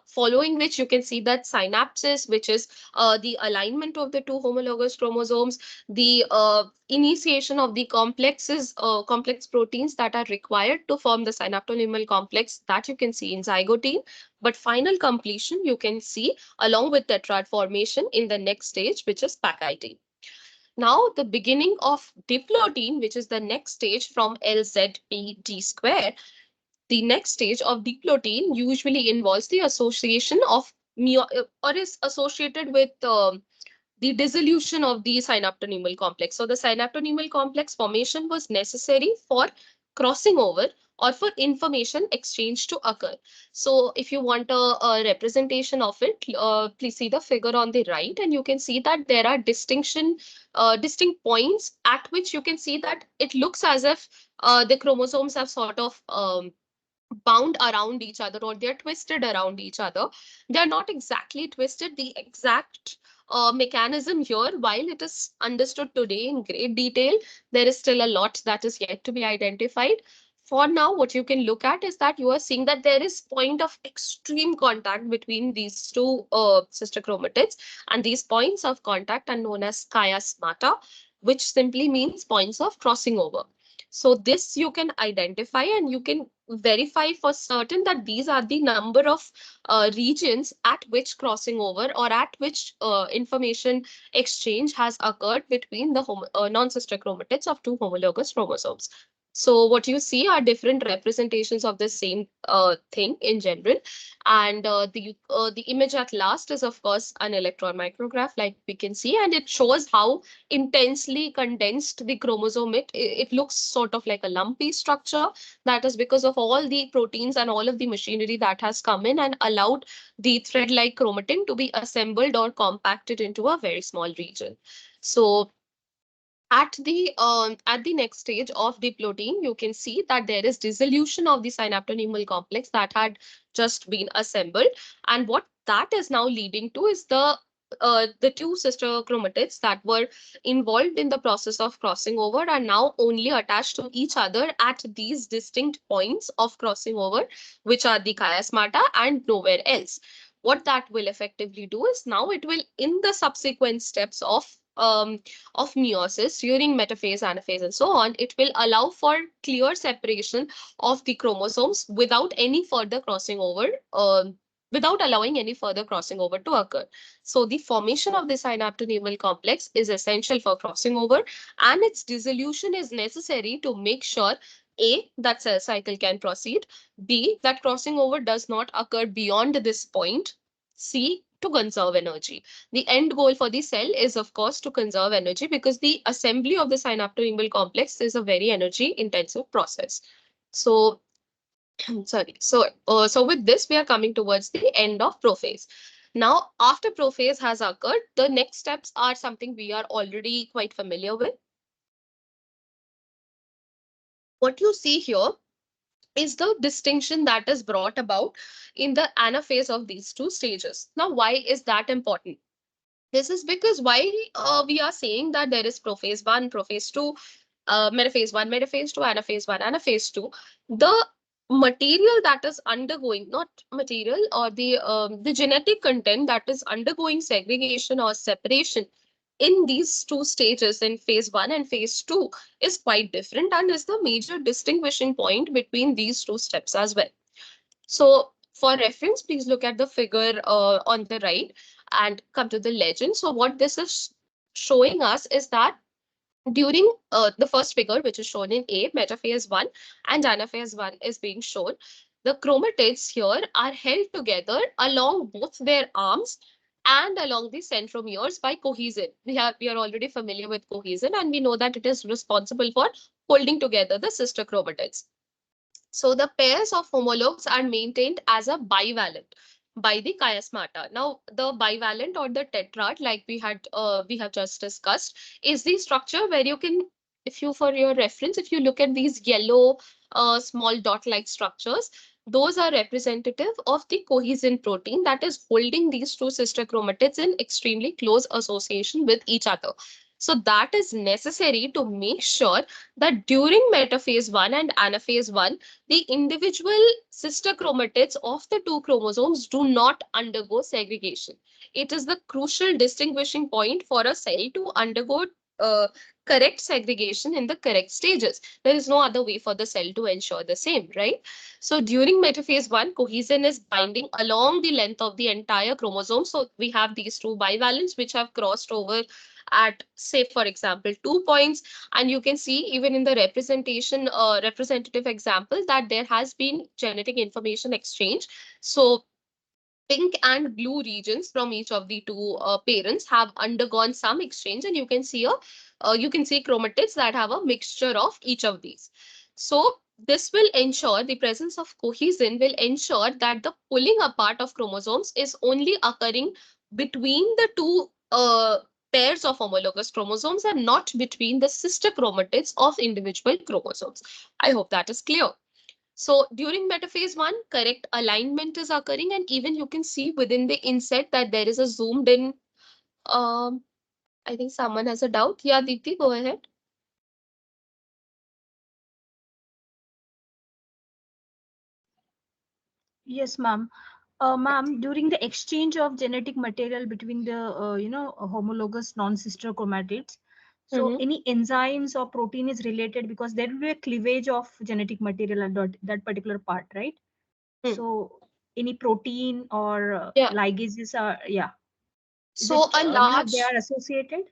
Following which, you can see that synapses, which is the alignment of the two homologous chromosomes, the initiation of the complex proteins that are required to form the synaptonemal complex, that you can see in zygotine. But final completion you can see along with tetrad formation in the next stage, which is pachytene. Now, the beginning of diploidine, which is the next stage from LZPD square, the next stage of diploidine usually involves the association of or is associated with the dissolution of the synaptonemal complex. So the synaptonemal complex formation was necessary for crossing over or for information exchange to occur. So if you want a representation of it, please see the figure on the right, and you can see that there are distinct points at which you can see that it looks as if the chromosomes have sort of bound around each other, or they're twisted around each other. They're not exactly twisted. The exact mechanism here, while it is understood today in great detail, there is still a lot that is yet to be identified. For now, what you can look at is that you are seeing that there is point of extreme contact between these two sister chromatids, and these points of contact are known as chiasmata, which simply means points of crossing over. So this you can identify, and you can verify for certain that these are the number of regions at which crossing over or at which information exchange has occurred between the non-sister chromatids of two homologous chromosomes. So what you see are different representations of the same thing in general, and the image at last is of course an electron micrograph, like we can see, and it shows how intensely condensed the chromosome it looks sort of like a lumpy structure. That is because of all the proteins and all of the machinery that has come in and allowed the thread-like chromatin to be assembled or compacted into a very small region. So at the next stage of diplotin, you can see that there is dissolution of the synaptonemal complex that had just been assembled, and what that is now leading to is the two sister chromatids that were involved in the process of crossing over are now only attached to each other at these distinct points of crossing over, which are the chiasmata and nowhere else. What that will effectively do is now it will, in the subsequent steps of meiosis during metaphase, anaphase, and so on, it will allow for clear separation of the chromosomes without any further crossing over, without allowing any further crossing over to occur. So the formation of the synaptonemal complex is essential for crossing over, and its dissolution is necessary to make sure A, that cell cycle can proceed, B, that crossing over does not occur beyond this point, C, to conserve energy. The end goal for the cell is, of course, to conserve energy because the assembly of the synaptonemal complex is a very energy intensive process. So, sorry. So with this, we are coming towards the end of prophase. Now, after prophase has occurred, the next steps are something we are already quite familiar with. What you see here is the distinction that is brought about in the anaphase of these two stages. Now, why is that important? This is because why we are saying that there is prophase 1, prophase 2, metaphase 1, metaphase 2, anaphase 1, anaphase 2. The material that is undergoing, not material, or the genetic content that is undergoing segregation or separation in these two stages, in phase 1 and phase 2, is quite different and is the major distinguishing point between these two steps as well. So for reference, please look at the figure on the right and come to the legend. So what this is showing us is that during the first figure, which is shown in A, metaphase 1 and anaphase 1 is being shown, the chromatids here are held together along both their arms and along the centromeres by cohesin. We are already familiar with cohesin, and we know that it is responsible for holding together the sister chromatids. So the pairs of homologues are maintained as a bivalent by the chiasmata. Now, the bivalent or the tetrad, like we have just discussed, is the structure where you can, if you, for your reference, if you look at these yellow small dot-like structures, those are representative of the cohesin protein that is holding these two sister chromatids in extremely close association with each other. So that is necessary to make sure that during metaphase 1 and anaphase 1, the individual sister chromatids of the two chromosomes do not undergo segregation. It is the crucial distinguishing point for a cell to undergo uh, correct segregation in the correct stages. There is no other way for the cell to ensure the same, right? So during metaphase 1, cohesin is binding along the length of the entire chromosome. So we have these two bivalents which have crossed over at, say, for example, 2 points, and you can see even in the representative example that there has been genetic information exchange. So pink and blue regions from each of the two parents have undergone some exchange, and you can see chromatids that have a mixture of each of these. So this will ensure, the presence of cohesin will ensure that the pulling apart of chromosomes is only occurring between the two pairs of homologous chromosomes and not between the sister chromatids of individual chromosomes. I hope that is clear. So during metaphase 1, correct alignment is occurring, and even you can see within the inset that there is a zoomed in. Um, I think someone has a doubt. Yeah, Deepti, go ahead. Yes, ma'am. Ma'am, during the exchange of genetic material between the homologous non-sister chromatids, so Mm-hmm. any enzymes or protein is related because there will be a cleavage of genetic material at that particular part, right? Hmm. So any protein or Yeah. ligases are, yeah. Is So it a they large are associated?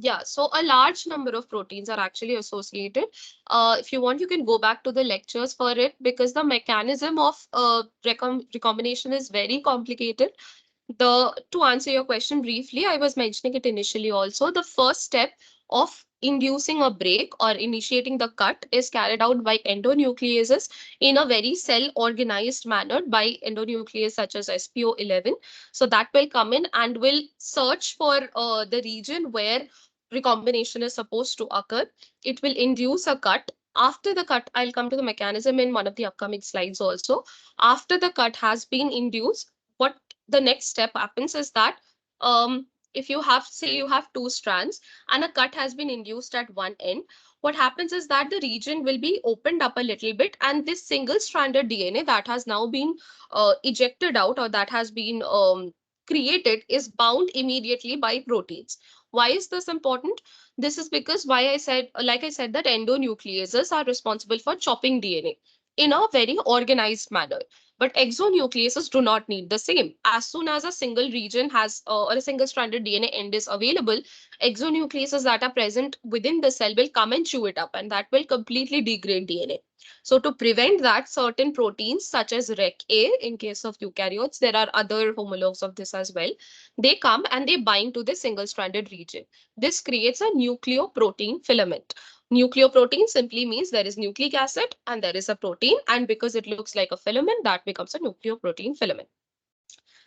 Yeah, so a large number of proteins are actually associated. If you want, you can go back to the lectures for it because the mechanism of recombination is very complicated. To answer your question briefly, I was mentioning it initially also. The first step of inducing a break or initiating the cut is carried out by endonucleases in a very cell organized manner by endonuclease such as SPO11. So that will come in and will search for the region where recombination is supposed to occur. It will induce a cut. After the cut, I'll come to the mechanism in one of the upcoming slides also. After the cut has been induced, what the next step happens is that if you have, say you have two strands and a cut has been induced at one end, what happens is that the region will be opened up a little bit, and this single stranded DNA that has now been ejected out, or that has been created, is bound immediately by proteins. Why is this important? This is because, why I said, like I said, that endonucleases are responsible for chopping DNA in a very organized manner, but exonucleases do not need the same. As soon as a single region has or a single stranded DNA end is available, exonucleases that are present within the cell will come and chew it up, and that will completely degrade DNA. So to prevent that, certain proteins such as REC-A, in case of eukaryotes, there are other homologs of this as well, they come and they bind to the single stranded region. This creates a nucleoprotein filament. Nucleoprotein simply means there is nucleic acid and there is a protein, and because it looks like a filament, that becomes a nucleoprotein filament.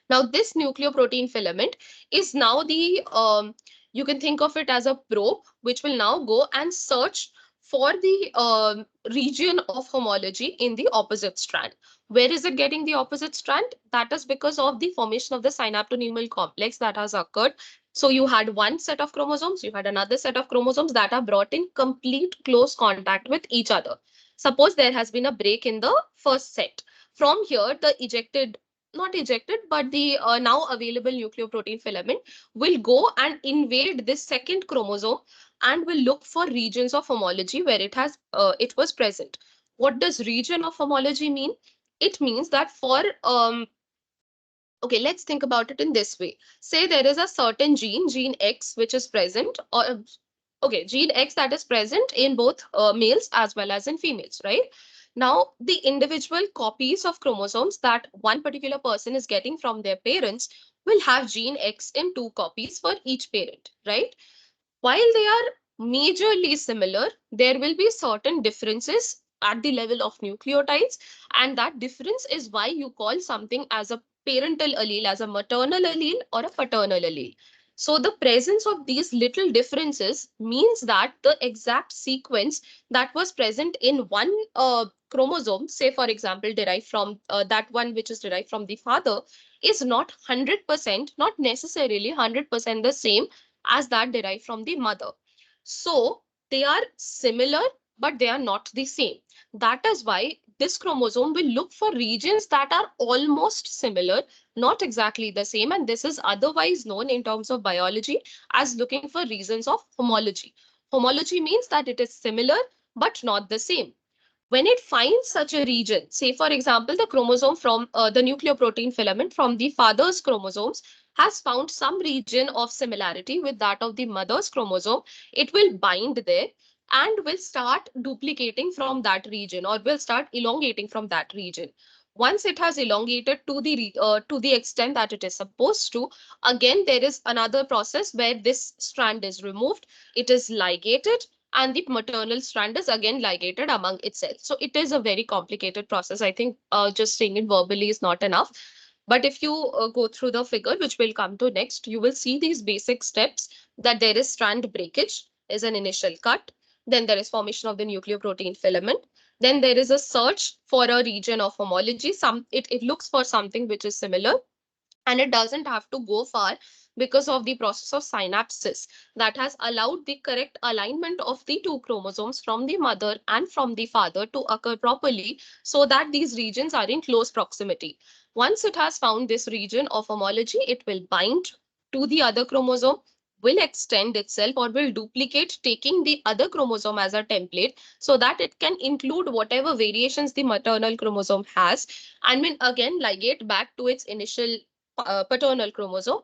Now, this nucleoprotein filament is now you can think of it as a probe, which will now go and search for the region of homology in the opposite strand. Where is it getting the opposite strand? That is because of the formation of the synaptonemal complex that has occurred. So you had one set of chromosomes, you had another set of chromosomes that are brought in complete close contact with each other. Suppose there has been a break in the first set. From here, the ejected, not ejected, but the now available nucleoprotein filament will go and invade this second chromosome and will look for regions of homology where it was present. What does region of homology mean? It means that for okay, let's think about it in this way. Say there is a certain gene, gene X, which is present, or okay, gene X that is present in both males as well as in females, right? Now, the individual copies of chromosomes that one particular person is getting from their parents will have gene X in two copies for each parent, right? While they are majorly similar, there will be certain differences at the level of nucleotides, and that difference is why you call something as a parental allele as a maternal allele or a paternal allele. So the presence of these little differences means that the exact sequence that was present in one chromosome, say for example, derived from that one which is derived from the father, is not 100%, not necessarily 100% the same as that derived from the mother. So they are similar, but they are not the same. That is why this chromosome will look for regions that are almost similar, not exactly the same. And this is otherwise known in terms of biology as looking for reasons of homology. Homology means that it is similar, but not the same. When it finds such a region, say for example, the chromosome from the nucleoprotein filament from the father's chromosomes has found some region of similarity with that of the mother's chromosome, it will bind there and will start duplicating from that region, or will start elongating from that region. Once it has elongated to the extent that it is supposed to, again there is another process where this strand is removed, it is ligated, and the maternal strand is again ligated among itself. So it is a very complicated process. I think just saying it verbally is not enough. But if you go through the figure, which we'll come to next, you will see these basic steps, that there is strand breakage, is an initial cut. Then there is formation of the nucleoprotein filament. Then there is a search for a region of homology. It looks for something which is similar, and it doesn't have to go far because of the process of synapses that has allowed the correct alignment of the two chromosomes from the mother and from the father to occur properly, so that these regions are in close proximity. Once it has found this region of homology, it will bind to the other chromosome, will extend itself or will duplicate, taking the other chromosome as a template, so that it can include whatever variations the maternal chromosome has, and will again ligate back to its initial paternal chromosome.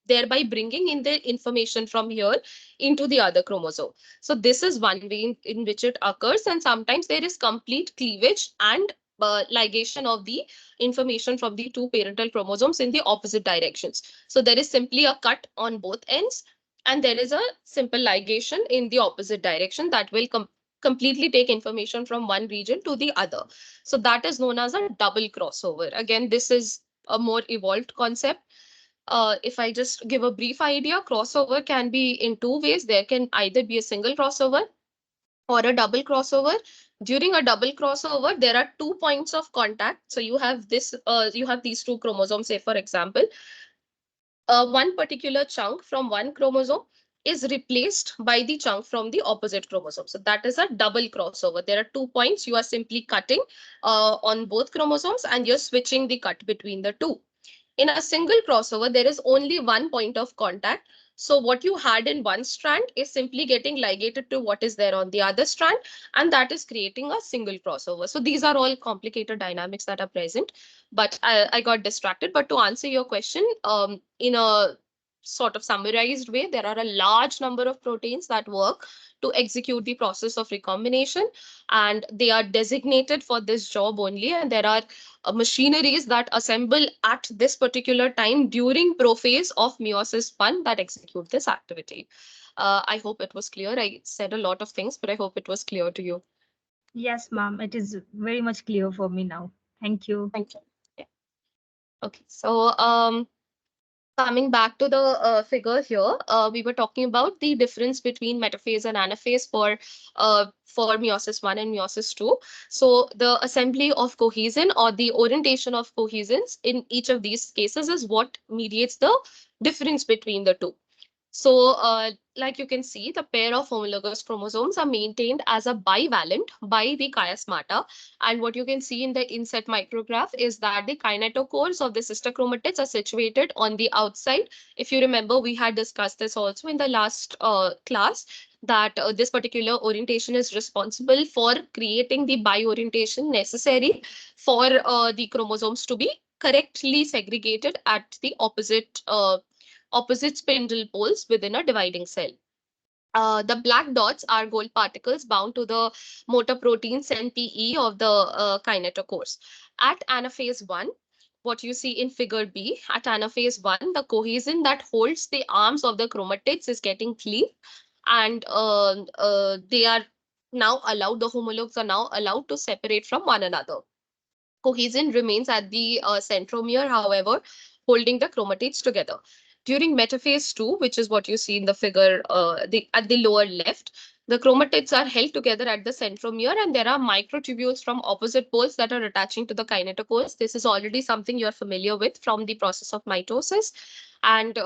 thereby bringing in the information from here into the other chromosome. So this is one way in which it occurs, and sometimes there is complete cleavage and ligation of the information from the two parental chromosomes in the opposite directions. So there is simply a cut on both ends, and there is a simple ligation in the opposite direction that will completely take information from one region to the other. So that is known as a double crossover. Again, this is a more evolved concept. If I just give a brief idea, crossover can be in two ways. There can either be a single crossover or a double crossover. During a double crossover, there are 2 points of contact. So you have these two chromosomes, say for example, one particular chunk from one chromosome is replaced by the chunk from the opposite chromosome. So that is a double crossover. There are 2 points. You are simply cutting on both chromosomes and you're switching the cut between the two. In a single crossover, there is only one point of contact. So what you had in one strand is simply getting ligated to what is there on the other strand, and that is creating a single crossover. So these are all complicated dynamics that are present, but I got distracted. But to answer your question, in a sort of summarized way, there are a large number of proteins that work to execute the process of recombination, and they are designated for this job only. And there are machineries that assemble at this particular time during prophase of meiosis 1 that execute this activity. I hope it was clear. I said a lot of things, but I hope it was clear to you. Yes, ma'am. It is very much clear for me now. Thank you. Thank you. Yeah. Okay. So, coming back to the figure here, we were talking about the difference between metaphase and anaphase for meiosis 1 and meiosis 2. So the assembly of cohesin or the orientation of cohesins in each of these cases is what mediates the difference between the two. So, like you can see, the pair of homologous chromosomes are maintained as a bivalent by the chiasmata. And what you can see in the inset micrograph is that the kinetochores of the sister chromatids are situated on the outside. If you remember, we had discussed this also in the last class, that this particular orientation is responsible for creating the bi-orientation necessary for the chromosomes to be correctly segregated at the opposite spindle poles within a dividing cell. The black dots are gold particles bound to the motor protein CNPE of the kinetochores. At anaphase 1, what you see in figure B, at anaphase 1, the cohesin that holds the arms of the chromatids is getting cleaved, and they are now allowed, the homologs are now allowed to separate from one another. Cohesin remains at the centromere, however, holding the chromatids together. During metaphase 2, which is what you see in the figure at the lower left, the chromatids are held together at the centromere, and there are microtubules from opposite poles that are attaching to the kinetochores. This is already something you're familiar with from the process of mitosis. And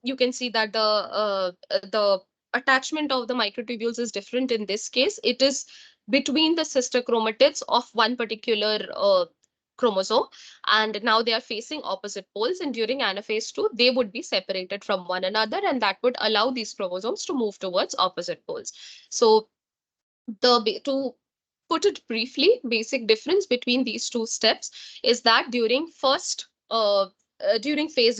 you can see that the attachment of the microtubules is different in this case. It is between the sister chromatids of one particular chromosome, and now they are facing opposite poles, and during anaphase 2 they would be separated from one another, and that would allow these chromosomes to move towards opposite poles. So to put it briefly, basic difference between these two steps is that during phase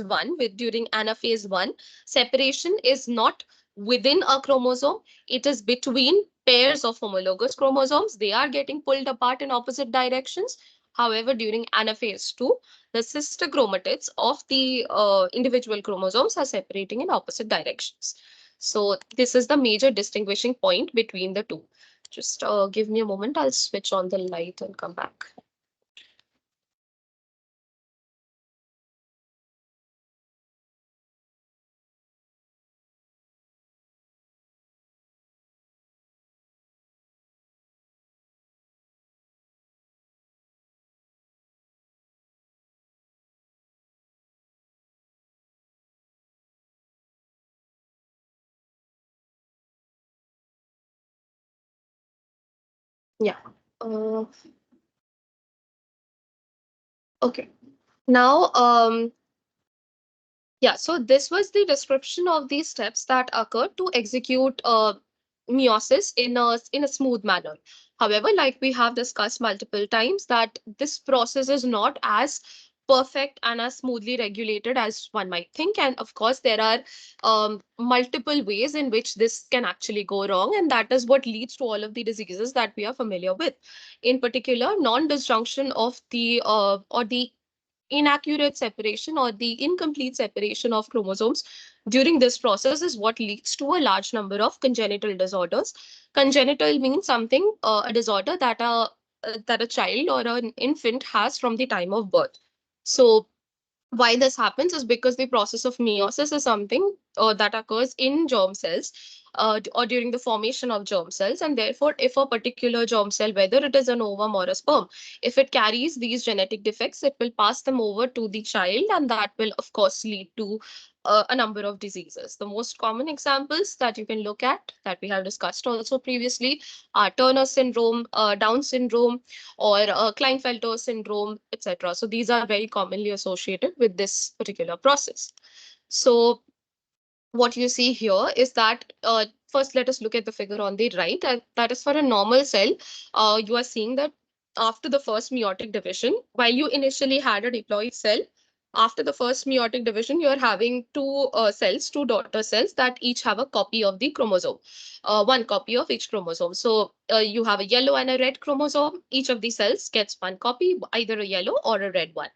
1, with during anaphase 1, separation is not within a chromosome, it is between pairs of homologous chromosomes. They are getting pulled apart in opposite directions. However, during anaphase 2, the sister chromatids of the individual chromosomes are separating in opposite directions. So this is the major distinguishing point between the two. Just give me a moment. I'll switch on the light and come back. Yeah. Uh, okay. Now, yeah, so this was the description of the steps that occur to execute meiosis in a smooth manner. However, like we have discussed multiple times, that this process is not as perfect and as smoothly regulated as one might think. And of course, there are multiple ways in which this can actually go wrong. And that is what leads to all of the diseases that we are familiar with. In particular, non disjunction of the inaccurate separation or the incomplete separation of chromosomes during this process is what leads to a large number of congenital disorders. Congenital means something, a disorder that a child or an infant has from the time of birth. So why this happens is because the process of meiosis is something that occurs in germ cells, or during the formation of germ cells. And therefore, if a particular germ cell, whether it is an ovum or a sperm, if it carries these genetic defects, it will pass them over to the child, and that will of course lead to a number of diseases. The most common examples that you can look at, that we have discussed also previously, are Turner syndrome, Down syndrome, or Klinefelter syndrome, etc. So these are very commonly associated with this particular process. So what you see here is that, first let us look at the figure on the right. That is for a normal cell. You are seeing that after the first meiotic division, while you initially had a diploid cell, after the first meiotic division, you are having two daughter cells that each have a copy of the chromosome, one copy of each chromosome. So you have a yellow and a red chromosome. Each of the cells gets one copy, either a yellow or a red one.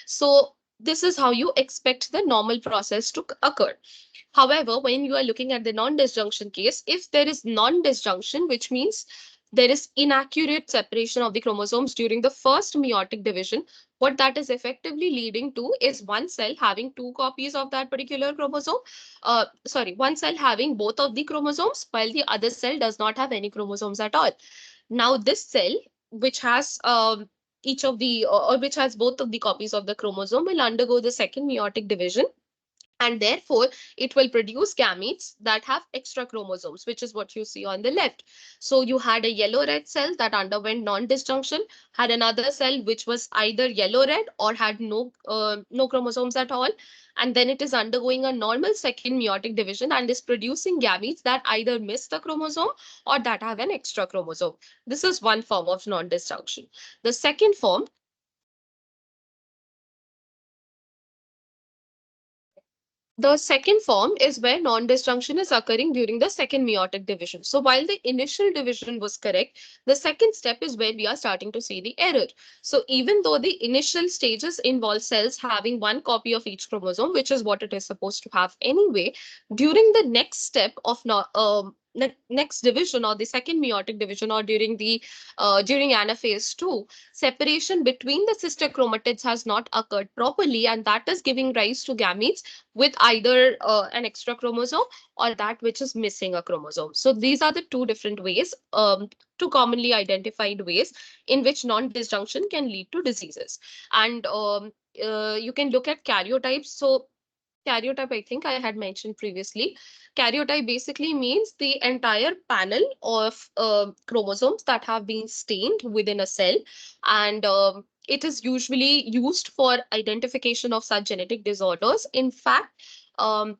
So this is how you expect the normal process to occur. However, when you are looking at the non-disjunction case, if there is non-disjunction, which means there is inaccurate separation of the chromosomes during the first meiotic division, what that is effectively leading to is one cell having two copies of that particular chromosome. One cell having both of the chromosomes, while the other cell does not have any chromosomes at all. Now, this cell, which has each of the or which has both of the copies of the chromosome, will undergo the second meiotic division, and therefore it will produce gametes that have extra chromosomes, which is what you see on the left. So you had a yellow red cell that underwent non-disjunction, had another cell which was either yellow red or had no chromosomes at all, and then it is undergoing a normal second meiotic division and is producing gametes that either miss the chromosome or that have an extra chromosome. This is one form of non-disjunction. The second form The second form is where non-disjunction is occurring during the second meiotic division. So while the initial division was correct, the second step is where we are starting to see the error. So even though the initial stages involve cells having one copy of each chromosome, which is what it is supposed to have anyway, during the next step of next division, or the second meiotic division, or during anaphase 2, separation between the sister chromatids has not occurred properly, and that is giving rise to gametes with either an extra chromosome or that which is missing a chromosome. So these are the two different ways, two commonly identified ways in which non-disjunction can lead to diseases. And you can look at karyotypes. So karyotype, I think I had mentioned previously. Karyotype basically means the entire panel of chromosomes that have been stained within a cell, and it is usually used for identification of such genetic disorders. In fact, um,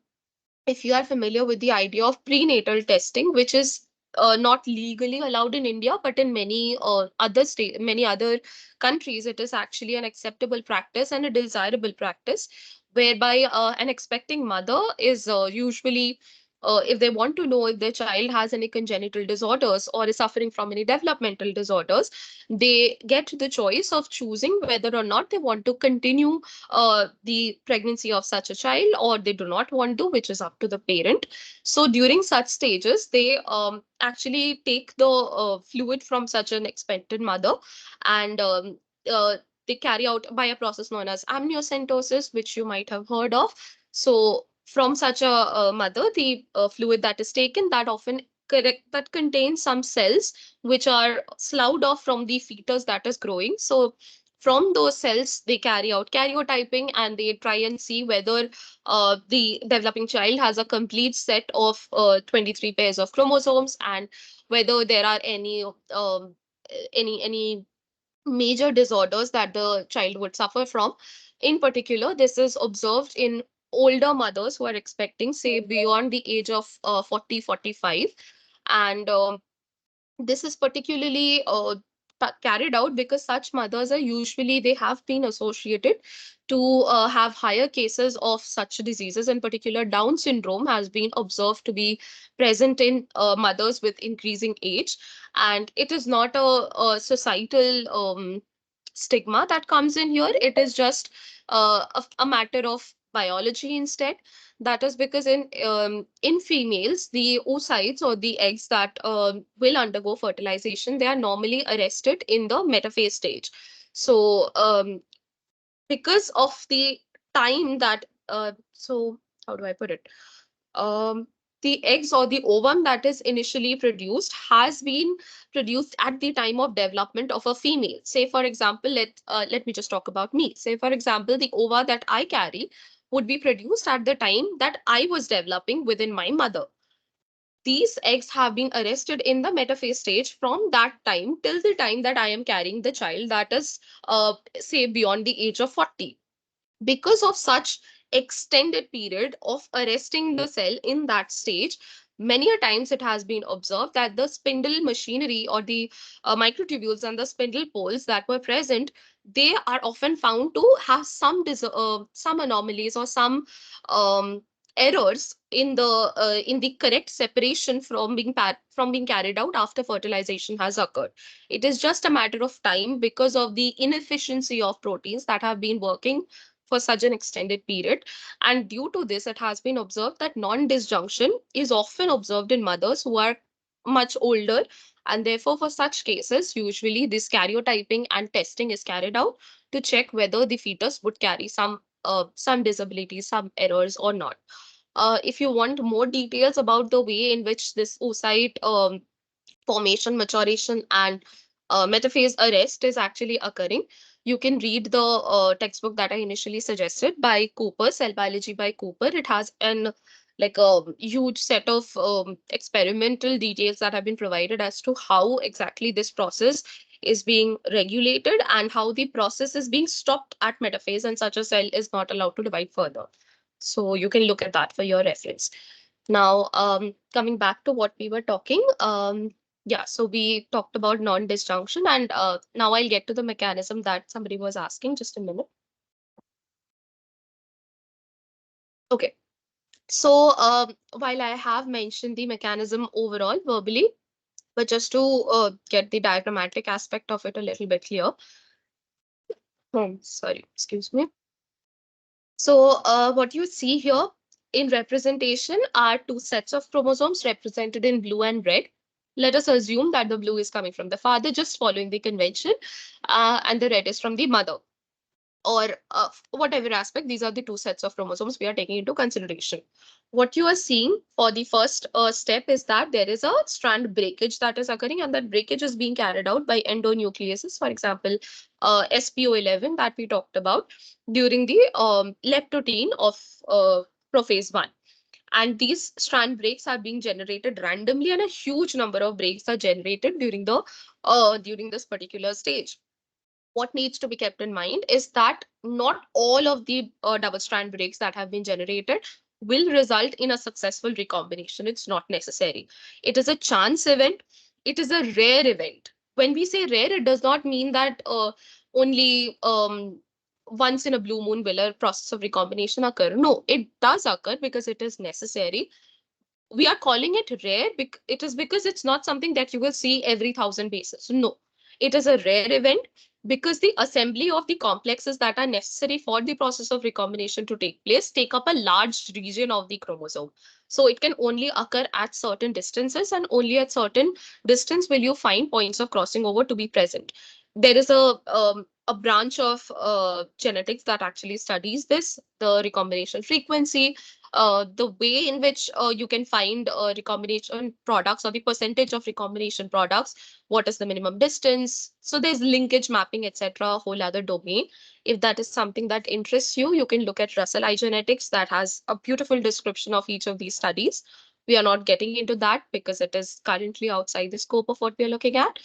if you are familiar with the idea of prenatal testing, which is not legally allowed in India, but in many other countries, it is actually an acceptable practice and a desirable practice, whereby an expecting mother is usually, if they want to know if their child has any congenital disorders or is suffering from any developmental disorders, they get the choice of choosing whether or not they want to continue the pregnancy of such a child, or they do not want to, which is up to the parent. So during such stages, they actually take the fluid from such an expectant mother, and they carry out by a process known as amniocentesis, which you might have heard of. So from such a mother, the fluid that is taken, that often correct that contains some cells which are sloughed off from the fetus that is growing. So from those cells, they carry out karyotyping, and they try and see whether the developing child has a complete set of 23 pairs of chromosomes, and whether there are any major disorders that the child would suffer from. In particular, this is observed in older mothers who are expecting, say, beyond the age of 40, 45. And this is particularly carried out because such mothers are usually, they have been associated to have higher cases of such diseases. In particular, Down syndrome has been observed to be present in mothers with increasing age, and it is not a societal stigma that comes in here. It is just a matter of biology instead. That is because in females, the oocytes or the eggs that will undergo fertilization, they are normally arrested in the metaphase stage. So because of the time that so how do I put it, um, the eggs or the ovum that is initially produced has been produced at the time of development of a female. Say for example, let me just talk about me. Say for example, the ova that I carry would be produced at the time that I was developing within my mother. These eggs have been arrested in the metaphase stage from that time till the time that I am carrying the child, that is say beyond the age of 40. Because of such extended period of arresting the cell in that stage, many a times it has been observed that the spindle machinery or the microtubules and the spindle poles that were present, they are often found to have some anomalies or some um, errors in the correct separation from from being carried out after fertilization has occurred. It is just a matter of time because of the inefficiency of proteins that have been working for such an extended period. And due to this, it has been observed that non disjunction is often observed in mothers who are much older. And therefore, for such cases, usually this karyotyping and testing is carried out to check whether the fetus would carry some disabilities, some errors or not. If you want more details about the way in which this oocyte formation, maturation, and metaphase arrest is actually occurring, you can read the textbook that I initially suggested by Cooper, Cell Biology by Cooper. It has an like a huge set of experimental details that have been provided as to how exactly this process is being regulated and how the process is being stopped at metaphase and such a cell is not allowed to divide further. So you can look at that for your reference. Now, coming back to what we were talking, yeah, so we talked about non-disjunction, and now I'll get to the mechanism that somebody was asking. Just a minute. Okay, so while I have mentioned the mechanism overall verbally, but just to get the diagrammatic aspect of it a little bit clear. Sorry, excuse me. So what you see here in representation are two sets of chromosomes represented in blue and red. Let us assume that the blue is coming from the father, just following the convention, and the red is from the mother, or whatever aspect. These are the two sets of chromosomes we are taking into consideration. What you are seeing for the first step is that there is a strand breakage that is occurring, and that breakage is being carried out by endonucleases. For example, SPO11 that we talked about during the leptotene of prophase 1. And these strand breaks are being generated randomly, and a huge number of breaks are generated during this particular stage. What needs to be kept in mind is that not all of the double strand breaks that have been generated will result in a successful recombination. It's not necessary. It is a chance event. It is a rare event. When we say rare, it does not mean that only once in a blue moon will a process of recombination occur. No, it does occur because it is necessary. We are calling it rare. It is because it's not something that you will see every 1,000 bases. No, it is a rare event because the assembly of the complexes that are necessary for the process of recombination to take place take up a large region of the chromosome. So it can only occur at certain distances, and only at certain distance will you find points of crossing over to be present. There is a branch of genetics that actually studies this, the recombination frequency, the way in which you can find recombination products or the percentage of recombination products, what is the minimum distance. So there's linkage mapping, etc., a whole other domain. If that is something that interests you, you can look at Russell I Genetics that has a beautiful description of each of these studies. We are not getting into that because it is currently outside the scope of what we are looking at.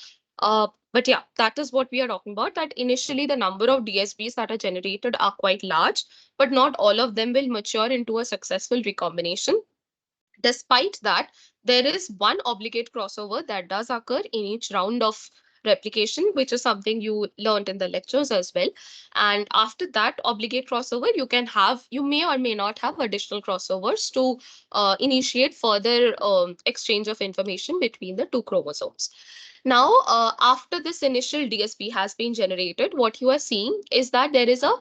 But yeah, that is what we are talking about, that initially the number of DSBs that are generated are quite large, but not all of them will mature into a successful recombination. Despite that, there is one obligate crossover that does occur in each round of replication, which is something you learned in the lectures as well. And after that obligate crossover, you may or may not have additional crossovers to initiate further exchange of information between the two chromosomes. Now, after this initial DSP has been generated, what you are seeing is that there is a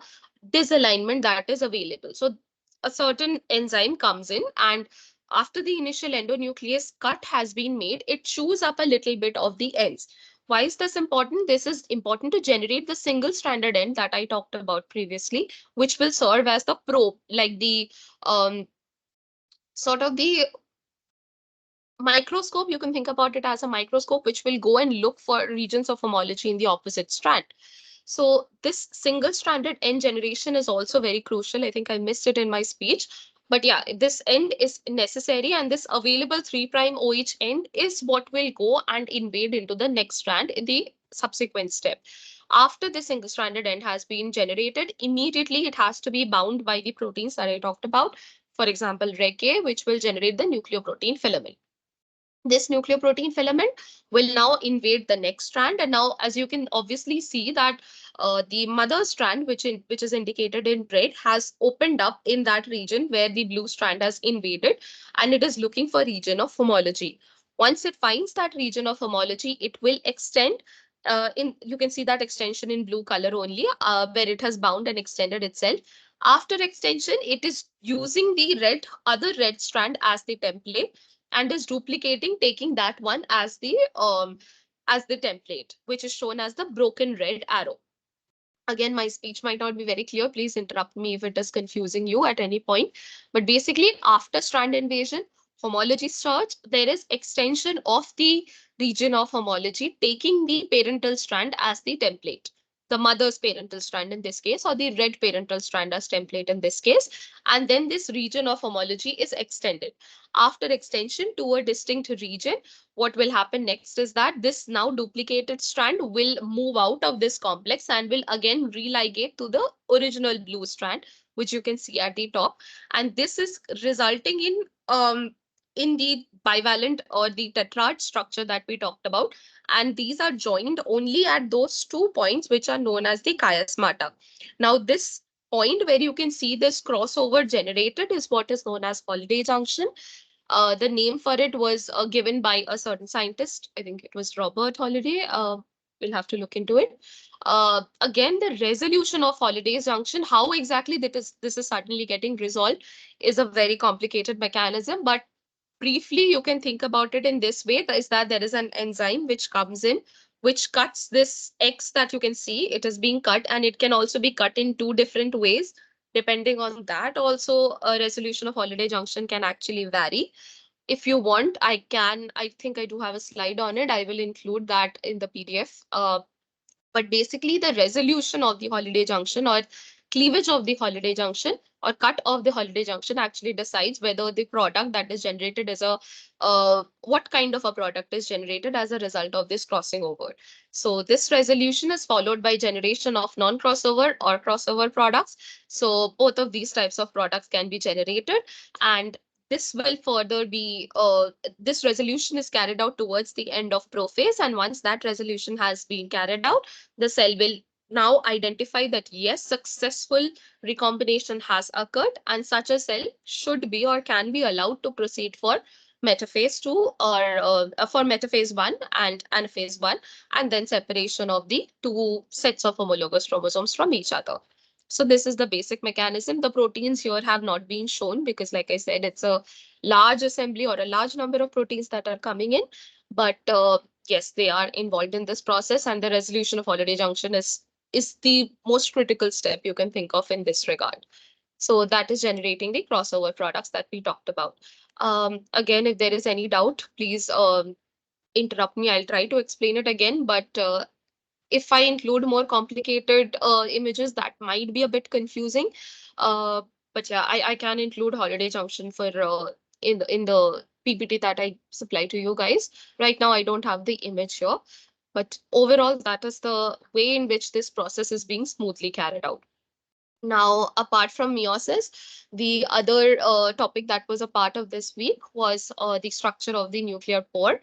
disalignment that is available. So a certain enzyme comes in, and after the initial endonuclease cut has been made, it chews up a little bit of the ends. Why is this important? This is important to generate the single stranded end that I talked about previously, which will serve as the probe, like the um, sort of the microscope. You can think about it as a microscope which will go and look for regions of homology in the opposite strand. So this single stranded end generation is also very crucial. I think I missed it in my speech. But yeah, this end is necessary, and this available 3' OH end is what will go and invade into the next strand in the subsequent step. After the single stranded end has been generated, immediately it has to be bound by the proteins that I talked about. For example, Reg-A, which will generate the nucleoprotein filament. This nucleoprotein filament will now invade the next strand, and now as you can obviously see that the mother strand, which is indicated in red, has opened up in that region where the blue strand has invaded, and it is looking for region of homology. Once it finds that region of homology, it will extend. In You can see that extension in blue color only, where it has bound and extended itself. After extension, it is using the other red strand as the template, and is duplicating, taking that one as the template, which is shown as the broken red arrow. Again, my speech might not be very clear. Please interrupt me if it is confusing you at any point. But basically, after strand invasion, homology search, there is extension of the region of homology, taking the parental strand as the template. The mother's parental strand in this case, or the red parental strand as template in this case. And then this region of homology is extended. After extension to a distinct region, what will happen next is that this now duplicated strand will move out of this complex and will again religate to the original blue strand, which you can see at the top. And this is resulting in the bivalent or the tetrad structure that we talked about. And these are joined only at those 2 points, which are known as the chiasmata. Now, this point where you can see this crossover generated is what is known as Holiday junction. The name for it was given by a certain scientist. I think it was Robert Holiday. We'll have to look into it. Again, the resolution of Holiday's junction, how exactly this is suddenly getting resolved, is a very complicated mechanism. But briefly, you can think about it in this way: is that there is an enzyme which comes in, which cuts this X that you can see. It is being cut, and it can also be cut in two different ways. Depending on that, also a resolution of Holiday junction can actually vary. If you want, I think I do have a slide on it. I will include that in the PDF. But basically, the resolution of the Holiday junction, or cleavage of the Holiday junction, or cut of the Holiday junction, actually decides whether the product that is generated is a what kind of a product is generated as a result of this crossing over. So this resolution is followed by generation of non-crossover or crossover products. So both of these types of products can be generated, and this will further be this resolution is carried out towards the end of prophase. And once that resolution has been carried out, the cell will now identify that yes, successful recombination has occurred, and such a cell should be or can be allowed to proceed for metaphase 2, or for metaphase 1 and anaphase 1, and then separation of the two sets of homologous chromosomes from each other. So this is the basic mechanism. The proteins here have not been shown because, like I said, it's a large assembly or a large number of proteins that are coming in. But yes, they are involved in this process, and the resolution of Holiday junction is the most critical step you can think of in this regard. So that is generating the crossover products that we talked about. Again, if there is any doubt, please interrupt me. I'll try to explain it again, but if I include more complicated images, that might be a bit confusing. Uh, but yeah, I can include Holiday Junction for in the PPT that I supply to you guys. Right now, I don't have the image here, but overall, that is the way in which this process is being smoothly carried out. Now, apart from meiosis, the other topic that was a part of this week was the structure of the nuclear pore.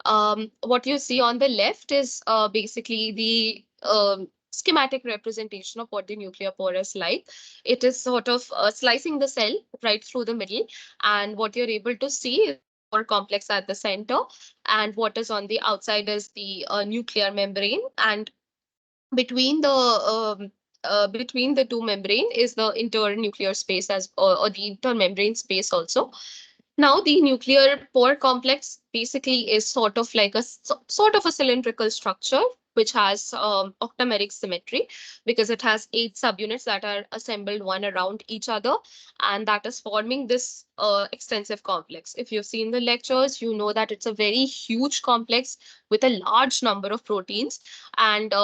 What you see on the left is basically the schematic representation of what the nuclear pore is like. It is sort of slicing the cell right through the middle, and what you're able to see is the pore complex at the center, and what is on the outside is the nuclear membrane, and between the two membrane is the internuclear space or the intermembrane space also. Now, the nuclear pore complex basically is sort of like sort of a cylindrical structure which has octameric symmetry because it has 8 subunits that are assembled one around each other, and that is forming this extensive complex. If you've seen the lectures, you know that it's a very huge complex with a large number of proteins. And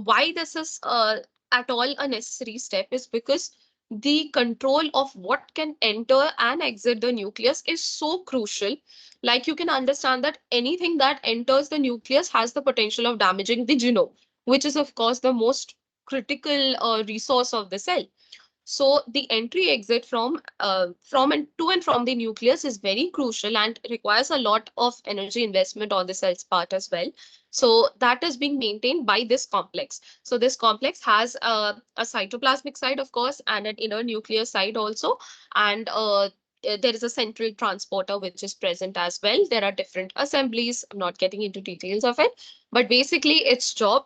why this is at all a necessary step is because the control of what can enter and exit the nucleus is so crucial. Like, you can understand that anything that enters the nucleus has the potential of damaging the genome, which is, of course, the most critical resource of the cell. So the entry exit from and to and from the nucleus is very crucial and requires a lot of energy investment on the cell's part as well. So that is being maintained by this complex. So this complex has a cytoplasmic side, of course, and an inner nuclear side also. And there is a central transporter which is present as well. There are different assemblies. I'm not getting into details of it, but basically its job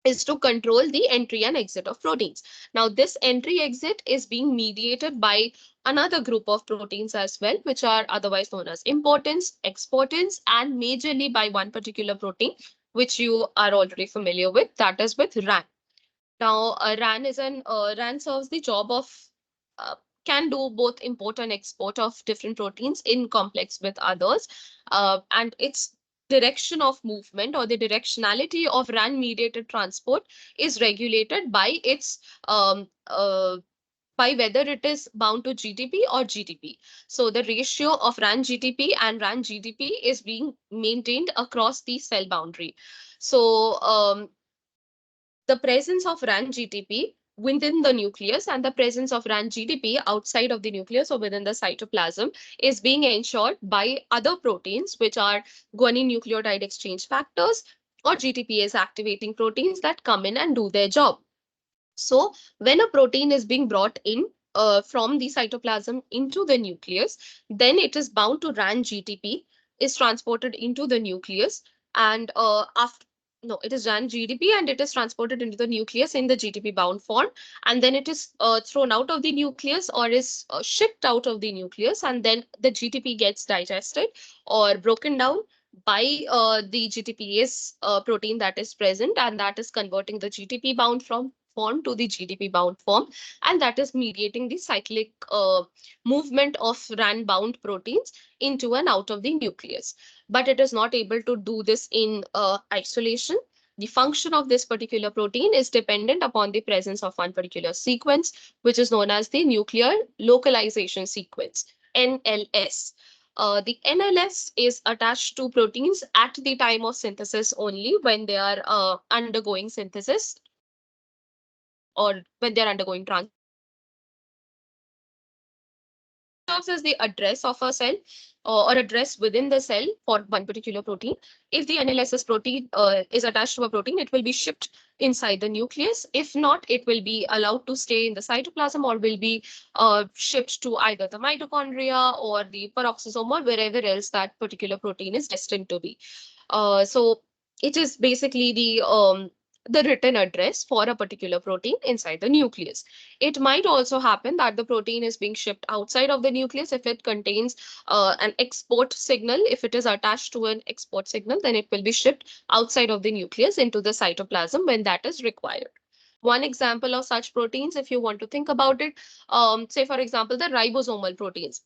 is to control the entry and exit of proteins. Now, this entry exit is being mediated by another group of proteins as well, which are otherwise known as importance, exportins, and majorly by one particular protein, which you are already familiar with, that is with RAN. Now, RAN serves the job of uh, can do both import and export of different proteins in complex with others, and its direction of movement or the directionality of RAN mediated transport is regulated um, uh, by whether it is bound to GTP or GTP. So the ratio of RAN GTP and RAN GTP is being maintained across the cell boundary. So the presence of RAN GTP within the nucleus and the presence of RAN GTP outside of the nucleus or within the cytoplasm is being ensured by other proteins, which are guanine nucleotide exchange factors or GTPase activating proteins that come in and do their job. So, when a protein is being brought in from the cytoplasm into the nucleus, then it is bound to RAN GTP, is transported into the nucleus, and after no, it is RAN GDP and it is transported into the nucleus in the GTP bound form, and then it is thrown out of the nucleus or is shipped out of the nucleus, and then the GTP gets digested or broken down by the GTPase protein that is present, and that is converting the GTP bound form to the GDP bound form, and that is mediating the cyclic movement of RAN bound proteins into and out of the nucleus. But it is not able to do this in isolation. The function of this particular protein is dependent upon the presence of one particular sequence, which is known as the nuclear localization sequence, NLS. The NLS is attached to proteins at the time of synthesis only when they are undergoing synthesis or when they're undergoing transcription. It serves as the address of a cell or address within the cell for one particular protein. If the NLSS protein is attached to a protein, it will be shipped inside the nucleus. If not, it will be allowed to stay in the cytoplasm or will be shipped to either the mitochondria or the peroxisome or wherever else that particular protein is destined to be. So it is basically the written address for a particular protein inside the nucleus. It might also happen that the protein is being shipped outside of the nucleus if it contains an export signal. If it is attached to an export signal, then it will be shipped outside of the nucleus into the cytoplasm when that is required. One example of such proteins, if you want to think about it, say for example, the ribosomal proteins.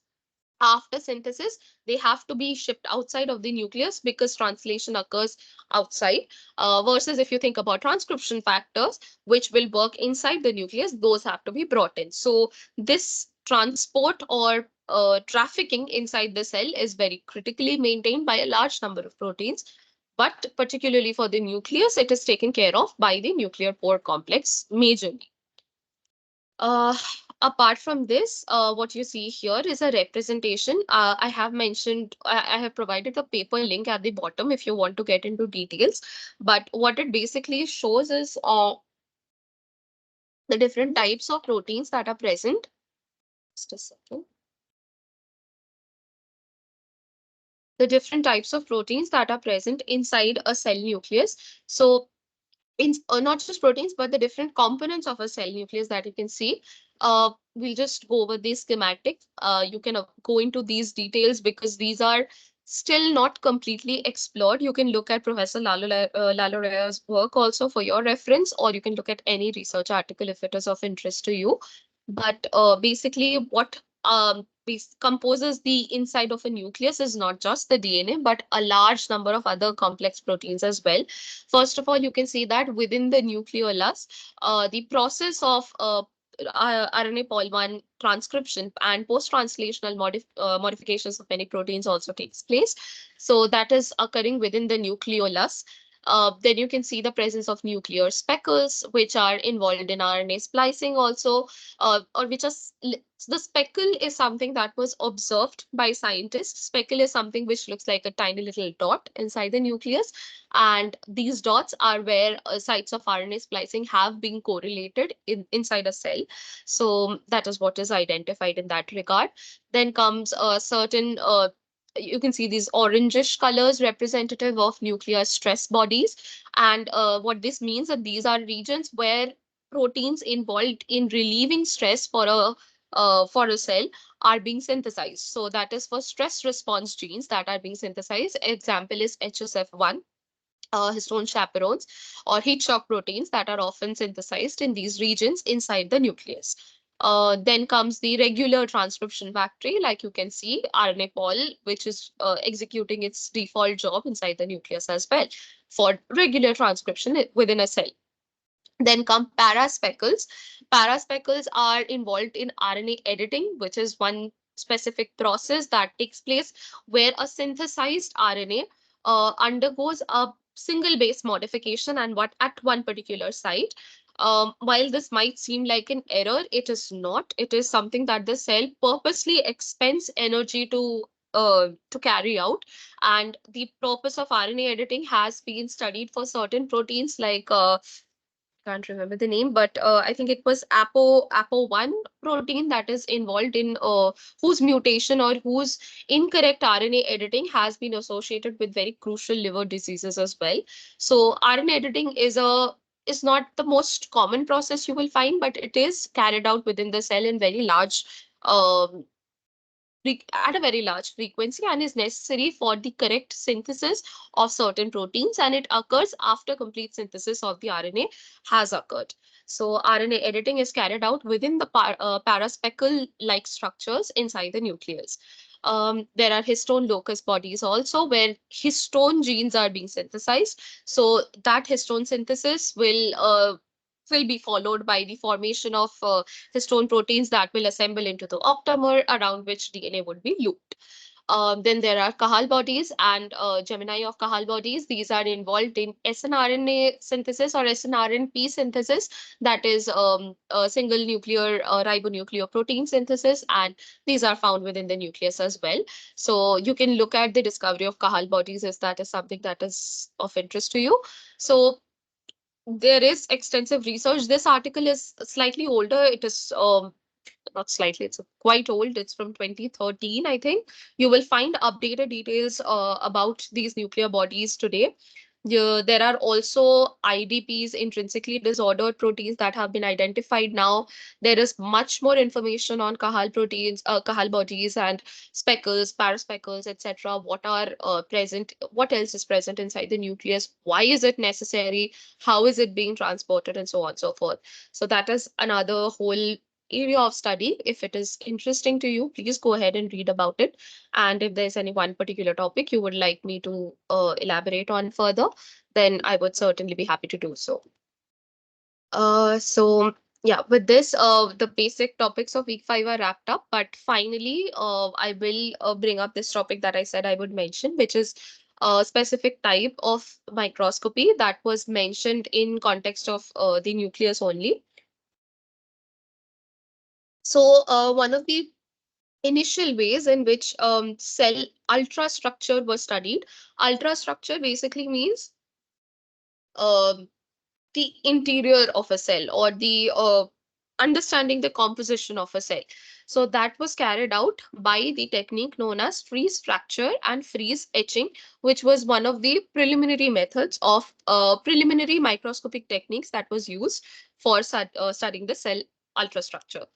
After synthesis, they have to be shipped outside of the nucleus because translation occurs outside. Versus if you think about transcription factors, which will work inside the nucleus, those have to be brought in. So this transport or trafficking inside the cell is very critically maintained by a large number of proteins. But particularly for the nucleus, it is taken care of by the nuclear pore complex majorly. Uh, Apart from this, what you see here is a representation. I have mentioned, I have provided the paper link at the bottom if you want to get into details. But what it basically shows is the different types of proteins that are present. Just a second. The different types of proteins that are present inside a cell nucleus. So in not just proteins, but the different components of a cell nucleus that you can see. We'll just go over the schematic. You can go into these details because these are still not completely explored. You can look at Professor Lalorea's work also for your reference, or you can look at any research article if it is of interest to you. But basically, what composes the inside of a nucleus is not just the DNA, but a large number of other complex proteins as well. First of all, you can see that within the nucleolus, the process of RNA polymer transcription and post-translational modifications of many proteins also takes place. So that is occurring within the nucleolus. Then you can see the presence of nuclear speckles, which are involved in RNA splicing also, or which are the speckle is something that was observed by scientists. Speckle is something which looks like a tiny little dot inside the nucleus, and these dots are where sites of RNA splicing have been correlated inside a cell. So that is what is identified in that regard. Then comes a certain you can see these orangish colors representative of nuclear stress bodies. And what this means that these are regions where proteins involved in relieving stress for a cell are being synthesized. So that is for stress response genes that are being synthesized. Example is HSF1, histone chaperones, or heat shock proteins that are often synthesized in these regions inside the nucleus. Then comes the regular transcription factory, like you can see, RNA pol, which is executing its default job inside the nucleus as well for regular transcription within a cell. Then come paraspeckles. Paraspeckles are involved in RNA editing, which is one specific process that takes place where a synthesized RNA undergoes a single base modification and what at one particular site. While this might seem like an error, it is not. It is something that the cell purposely expends energy to carry out. And the purpose of RNA editing has been studied for certain proteins like can't remember the name, but I think it was APO1 protein that is involved in whose mutation or whose incorrect RNA editing has been associated with very crucial liver diseases as well. So RNA editing is not the most common process you will find, but it is carried out within the cell in very large um, at a very large frequency and is necessary for the correct synthesis of certain proteins, and it occurs after complete synthesis of the RNA has occurred. So RNA editing is carried out within the paraspeckle like structures inside the nucleus. There are histone locus bodies also where histone genes are being synthesized. So that histone synthesis will be followed by the formation of histone proteins that will assemble into the octamer around which DNA would be looped. Then there are Cahal bodies and Gemini of Cahal bodies. These are involved in snRNA synthesis or snRNP synthesis, that is a single nuclear ribonucleoprotein synthesis, and these are found within the nucleus as well. So you can look at the discovery of Cahal bodies if that is something that is of interest to you. So there is extensive research. This article is slightly older. It is not slightly, it's quite old. It's from 2013, I think. You will find updated details about these nuclear bodies today. There are also IDPs, intrinsically disordered proteins, that have been identified now. There is much more information on Cahal proteins, Cahal bodies, and speckles, paraspeckles, etc. What are present? What else is present inside the nucleus? Why is it necessary? How is it being transported, and so on and so forth. So that is another whole area of study. If it is interesting to you, please go ahead and read about it. And if there's any one particular topic you would like me to elaborate on further, then I would certainly be happy to do so. So yeah, with this, the basic topics of week 5 are wrapped up. But finally, I will bring up this topic that I said I would mention, which is a specific type of microscopy that was mentioned in context of the nucleus only. So one of the initial ways in which cell ultrastructure was studied. Ultrastructure basically means um, the interior of a cell, or the understanding the composition of a cell. So that was carried out by the technique known as freeze fracture and freeze etching, which was one of the preliminary methods of preliminary microscopic techniques that was used for studying the cell ultrastructure.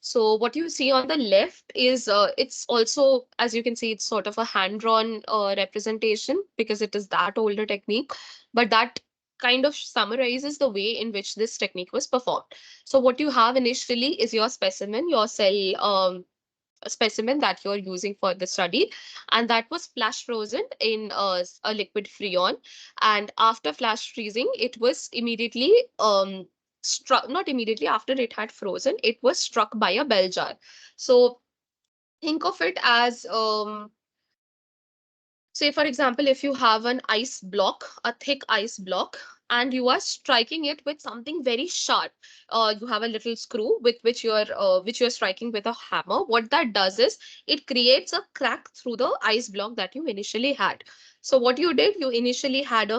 So what you see on the left is it's also, as you can see, it's sort of a hand drawn representation because it is that older technique, but that kind of summarizes the way in which this technique was performed. So what you have initially is your specimen, your cell specimen that you're using for the study, and that was flash frozen in a liquid freon. And after flash freezing, it was immediately struck, not immediately after it had frozen, it was struck by a bell jar. So think of it as say, for example, if you have an ice block, a thick ice block, and you are striking it with something very sharp, you have a little screw with which you're striking with a hammer. What that does is it creates a crack through the ice block that you initially had. So what you did, you initially had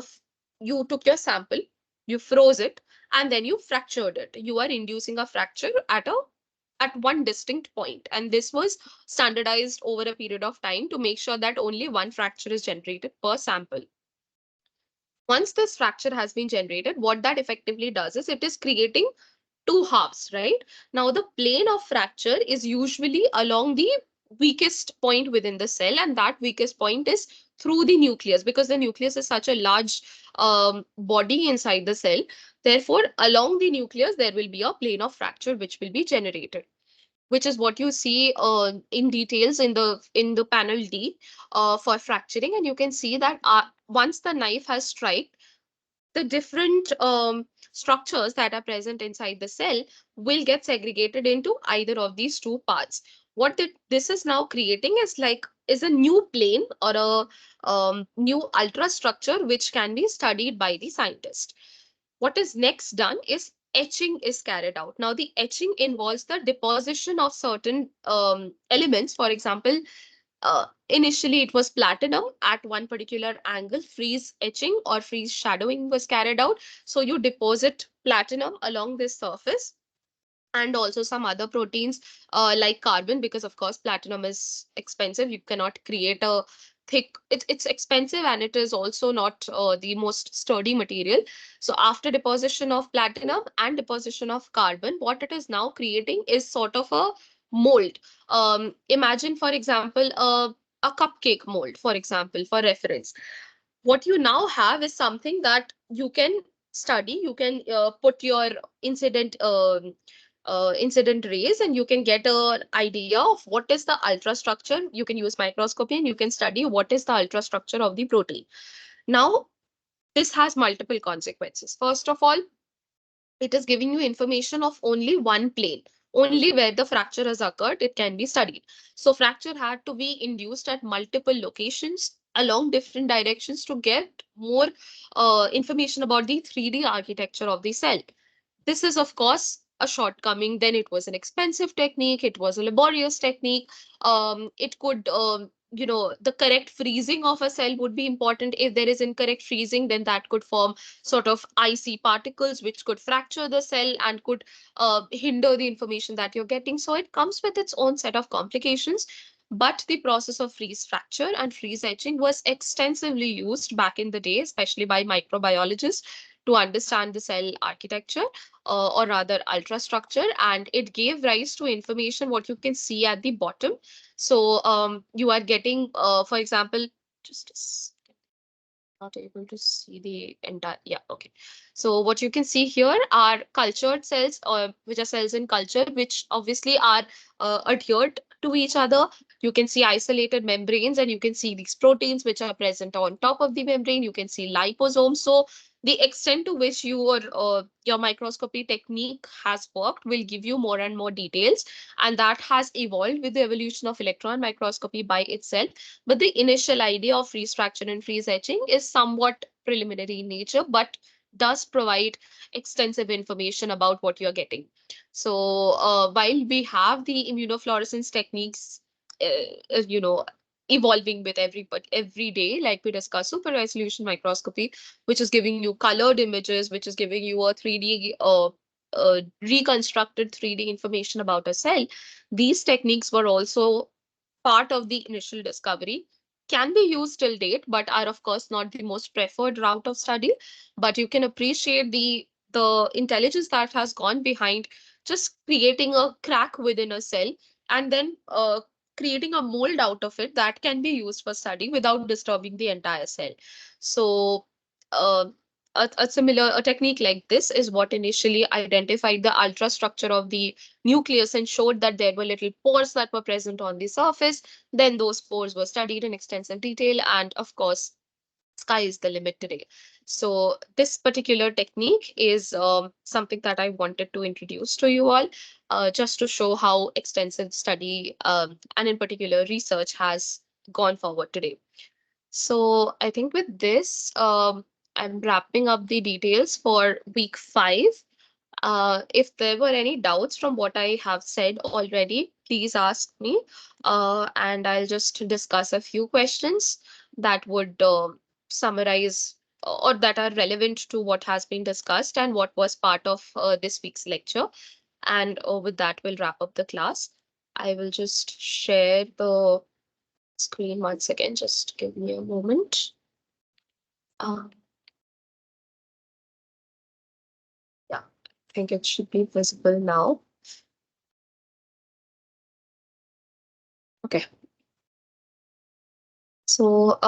you took your sample, you froze it, and then you fractured it. You are inducing a fracture at one distinct point, and this was standardized over a period of time to make sure that only one fracture is generated per sample. Once this fracture has been generated, what that effectively does is it is creating two halves, right? Now, the plane of fracture is usually along the weakest point within the cell, and that weakest point is through the nucleus, because the nucleus is such a large body inside the cell. Therefore, along the nucleus, there will be a plane of fracture which will be generated, which is what you see in details in the panel D for fracturing. And you can see that once the knife has struck, the different structures that are present inside the cell will get segregated into either of these two parts. What this is now creating is a new plane, or a new ultrastructure which can be studied by the scientist. What is next done is etching is carried out. Now, the etching involves the deposition of certain elements. For example, initially it was platinum at one particular angle. Freeze etching or freeze shadowing was carried out. So you deposit platinum along this surface, and also some other proteins like carbon, because of course platinum is expensive. You cannot create a thick, it's expensive, and it is also not the most sturdy material. So after deposition of platinum and deposition of carbon, what it is now creating is sort of a mold. Imagine, for example, a cupcake mold, for example, for reference. What you now have is something that you can study. You can put your incident incident rays, and you can get an idea of what is the ultrastructure. You can use microscopy and you can study what is the ultrastructure of the protein. Now, this has multiple consequences. First of all, it is giving you information of only one plane. Only where the fracture has occurred, it can be studied. So fracture had to be induced at multiple locations along different directions to get more information about the 3D architecture of the cell. This is, of course, a shortcoming. Then it was an expensive technique. It was a laborious technique. It could, the correct freezing of a cell would be important. If there is incorrect freezing, then that could form sort of icy particles, which could fracture the cell and could hinder the information that you're getting. So it comes with its own set of complications. But the process of freeze fracture and freeze etching was extensively used back in the day, especially by microbiologists, to understand the cell architecture, or rather ultrastructure, and it gave rise to information what you can see at the bottom. So you are getting, for example, just not able to see the entire, yeah, okay. So what you can see here are cultured cells, which are cells in culture, which obviously are adhered to each other. You can see isolated membranes, and you can see these proteins which are present on top of the membrane. You can see liposomes. So the extent to which your microscopy technique has worked will give you more and more details, and that has evolved with the evolution of electron microscopy by itself. But the initial idea of freeze fracture and freeze etching is somewhat preliminary in nature, but does provide extensive information about what you're getting. So while we have the immunofluorescence techniques, evolving with every day, like we discussed, super resolution microscopy, which is giving you colored images, which is giving you a 3D reconstructed 3D information about a cell. These techniques were also part of the initial discovery, can be used till date, but are of course not the most preferred route of study. But you can appreciate the intelligence that has gone behind just creating a crack within a cell, and then creating a mold out of it that can be used for study without disturbing the entire cell. So uh, a technique like this is what initially identified the ultrastructure of the nucleus and showed that there were little pores that were present on the surface. Then those pores were studied in extensive detail, and of course, sky is the limit today. So this particular technique is something that I wanted to introduce to you all, just to show how extensive study and in particular research has gone forward today. So I think with this, I'm wrapping up the details for week 5. If there were any doubts from what I have said already, please ask me, and I'll just discuss a few questions that would summarize or that are relevant to what has been discussed and what was part of this week's lecture. And with that, we'll wrap up the class. I will just share the screen once again. Just give me a moment. Uh, yeah, I think it should be visible now. Okay. So,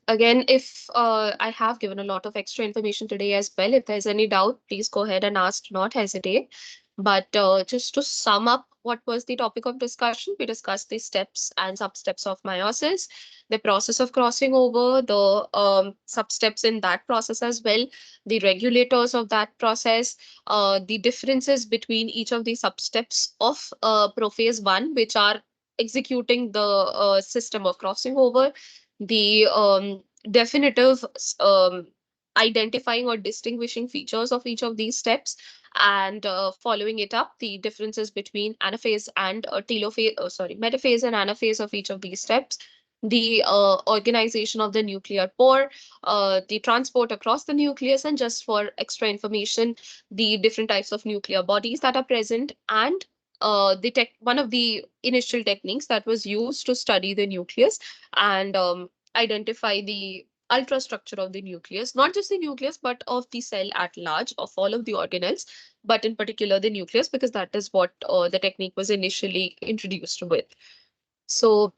again, if I have given a lot of extra information today as well, if there's any doubt, please go ahead and ask, do not hesitate. But just to sum up what was the topic of discussion, we discussed the steps and sub-steps of meiosis, the process of crossing over, the sub-steps in that process as well, the regulators of that process, the differences between each of the sub-steps of prophase 1, which are executing the system of crossing over, the definitive identifying or distinguishing features of each of these steps, and following it up, the differences between anaphase and telophase, metaphase and anaphase of each of these steps, the organization of the nuclear pore, the transport across the nucleus, and just for extra information, the different types of nuclear bodies that are present, and one of the initial techniques that was used to study the nucleus and identify the ultrastructure of the nucleus, not just the nucleus, but of the cell at large, of all of the organelles, but in particular the nucleus, because that is what the technique was initially introduced with. So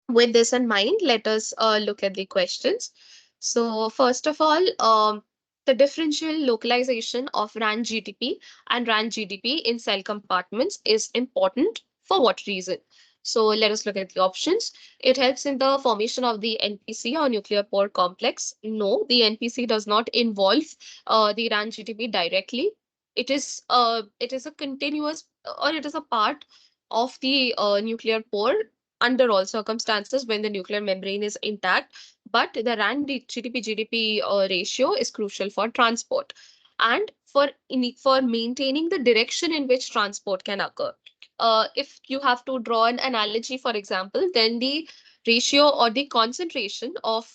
with this in mind, let us look at the questions. So first of all, the differential localization of RAN-GTP and RAN-GDP in cell compartments is important. For what reason? So let us look at the options. It helps in the formation of the NPC or nuclear pore complex. No, the NPC does not involve the RAN-GTP directly. It is a continuous, or it is a part of the nuclear pore under all circumstances when the nuclear membrane is intact. But the RAN GDP GDP ratio is crucial for transport and for maintaining the direction in which transport can occur. If you have to draw an analogy, for example, then the ratio or the concentration of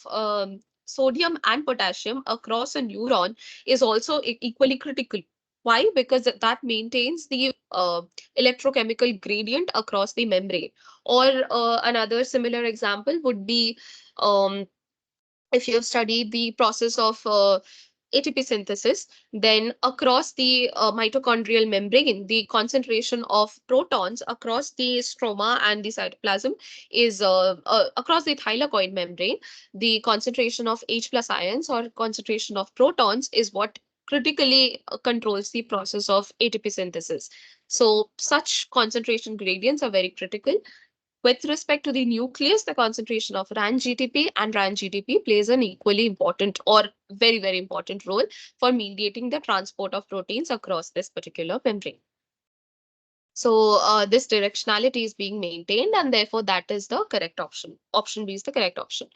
sodium and potassium across a neuron is also equally critical. Why? Because that maintains the electrochemical gradient across the membrane. Or another similar example would be um, if you have studied the process of ATP synthesis, then across the mitochondrial membrane, the concentration of protons across the stroma and the cytoplasm is across the thylakoid membrane. The concentration of H plus ions or concentration of protons is what critically controls the process of ATP synthesis. So such concentration gradients are very critical. With respect to the nucleus, the concentration of RAN-GTP and RAN-GDP plays an equally important or very, very important role for mediating the transport of proteins across this particular membrane. So this directionality is being maintained, and therefore that is the correct option. Option B is the correct option.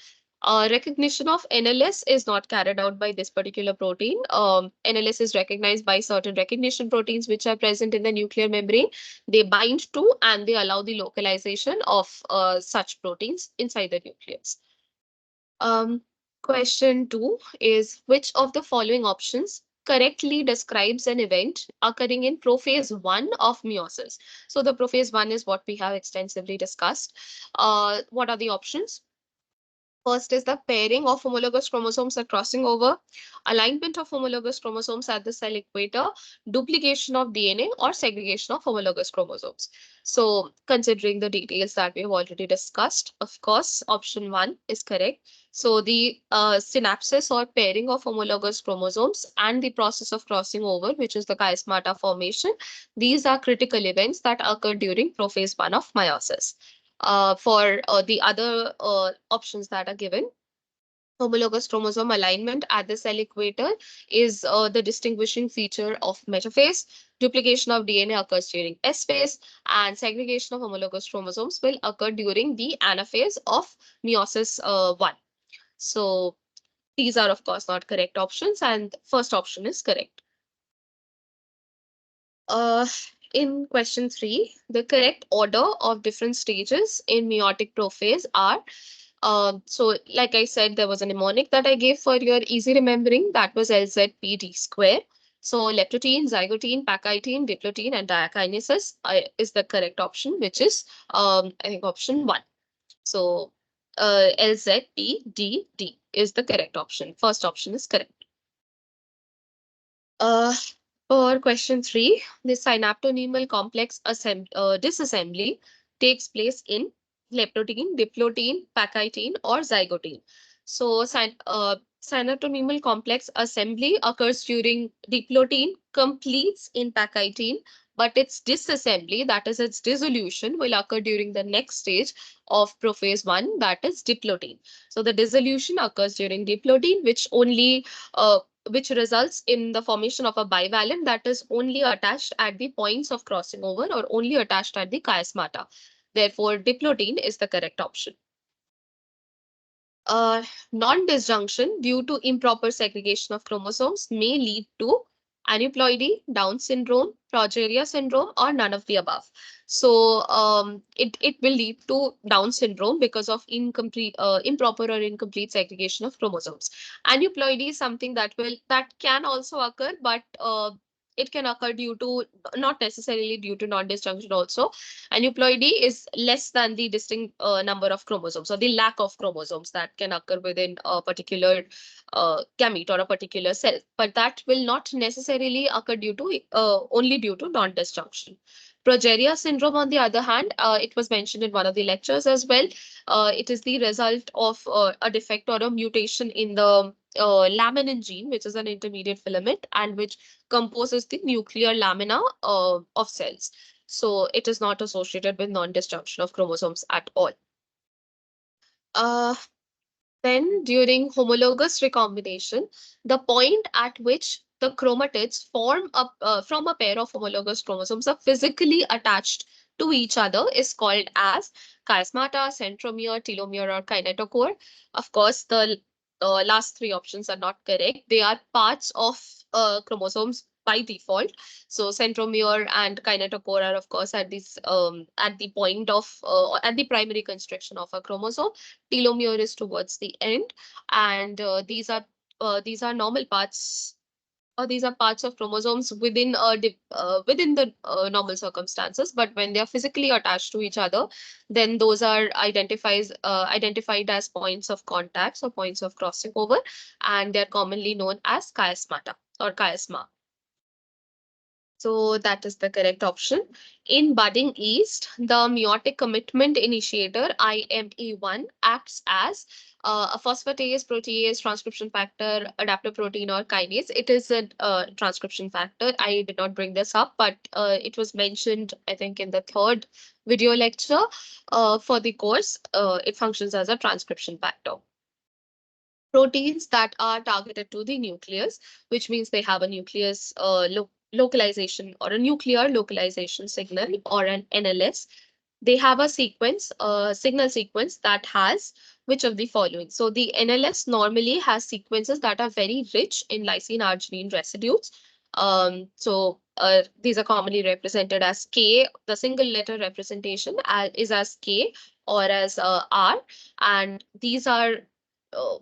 Recognition of NLS is not carried out by this particular protein. NLS is recognized by certain recognition proteins which are present in the nuclear membrane. They bind to and they allow the localization of such proteins inside the nucleus. Um, Question two is which of the following options correctly describes an event occurring in prophase 1 of meiosis? So the prophase 1 is what we have extensively discussed. What are the options? First is the pairing of homologous chromosomes are crossing over, alignment of homologous chromosomes at the cell equator, duplication of DNA, or segregation of homologous chromosomes. So, considering the details that we have already discussed, of course, option one is correct. So, the synapses or pairing of homologous chromosomes and the process of crossing over, which is the chiasmata formation, these are critical events that occur during prophase 1 of meiosis. For the other options that are given, homologous chromosome alignment at the cell equator is the distinguishing feature of metaphase. Duplication of DNA occurs during S phase, and segregation of homologous chromosomes will occur during the anaphase of meiosis 1. So these are, of course, not correct options, and first option is correct. Uh, in question three, the correct order of different stages in meiotic prophase are so like I said, there was a mnemonic that I gave for your easy remembering. That was LZPD square. So leptotene, zygotene, pachytene, diplotin, and diakinesis is the correct option, which is I think option one. So LZPDD is the correct option. First option is correct. Uh, for question three, the synaptonemal complex disassembly takes place in leptotene, diplotin, pachytene, or zygotene. So, synaptonemal complex assembly occurs during diplotin, completes in pachytene, but its disassembly, that is its dissolution, will occur during the next stage of prophase 1, that is diplotin. So, the dissolution occurs during diplotin, which results in the formation of a bivalent that is only attached at the points of crossing over or only attached at the chiasmata. Therefore, diplotin is the correct option. Non-disjunction due to improper segregation of chromosomes may lead to aneuploidy, Down syndrome, progeria syndrome, or none of the above. So it will lead to Down syndrome because of improper or incomplete segregation of chromosomes. Aneuploidy is something that can also occur, but it can occur due to not necessarily due to non-disjunction also. Aneuploidy is less than the distinct number of chromosomes or the lack of chromosomes that can occur within a particular gamete or a particular cell, but that will not necessarily occur due to only due to non-disjunction. Progeria syndrome, on the other hand, it was mentioned in one of the lectures as well. It is the result of a defect or a mutation in the laminin gene, which is an intermediate filament and which composes the nuclear lamina of cells. So it is not associated with non-disjunction of chromosomes at all. Uh, then during homologous recombination, the point at which the chromatids form up from a pair of homologous chromosomes are physically attached to each other is called as chiasmata, centromere, telomere, or kinetochore. Of course, the last three options are not correct. They are parts of chromosomes by default. So centromere and kinetochore are, of course, at the point of at the primary construction of a chromosome. Telomere is towards the end, and these are normal parts. These are parts of chromosomes within the normal circumstances, but when they are physically attached to each other, then those are identified as points of contacts or points of crossing over, and they're commonly known as chiasmata or chiasma. So that is the correct option. In budding yeast, the meiotic commitment initiator IME1 acts as a phosphatase, protease, transcription factor, adaptive protein, or kinase. It is a transcription factor. I did not bring this up, but it was mentioned, I think, in the third video lecture for the course. It functions as a transcription factor. Proteins that are targeted to the nucleus, which means they have a nucleus localization or a nuclear localization signal or an NLS. They have a signal sequence that has which of the following? So the NLS normally has sequences that are very rich in lysine arginine residues. These are commonly represented as K. The single letter representation is as K or as R, and these are uh,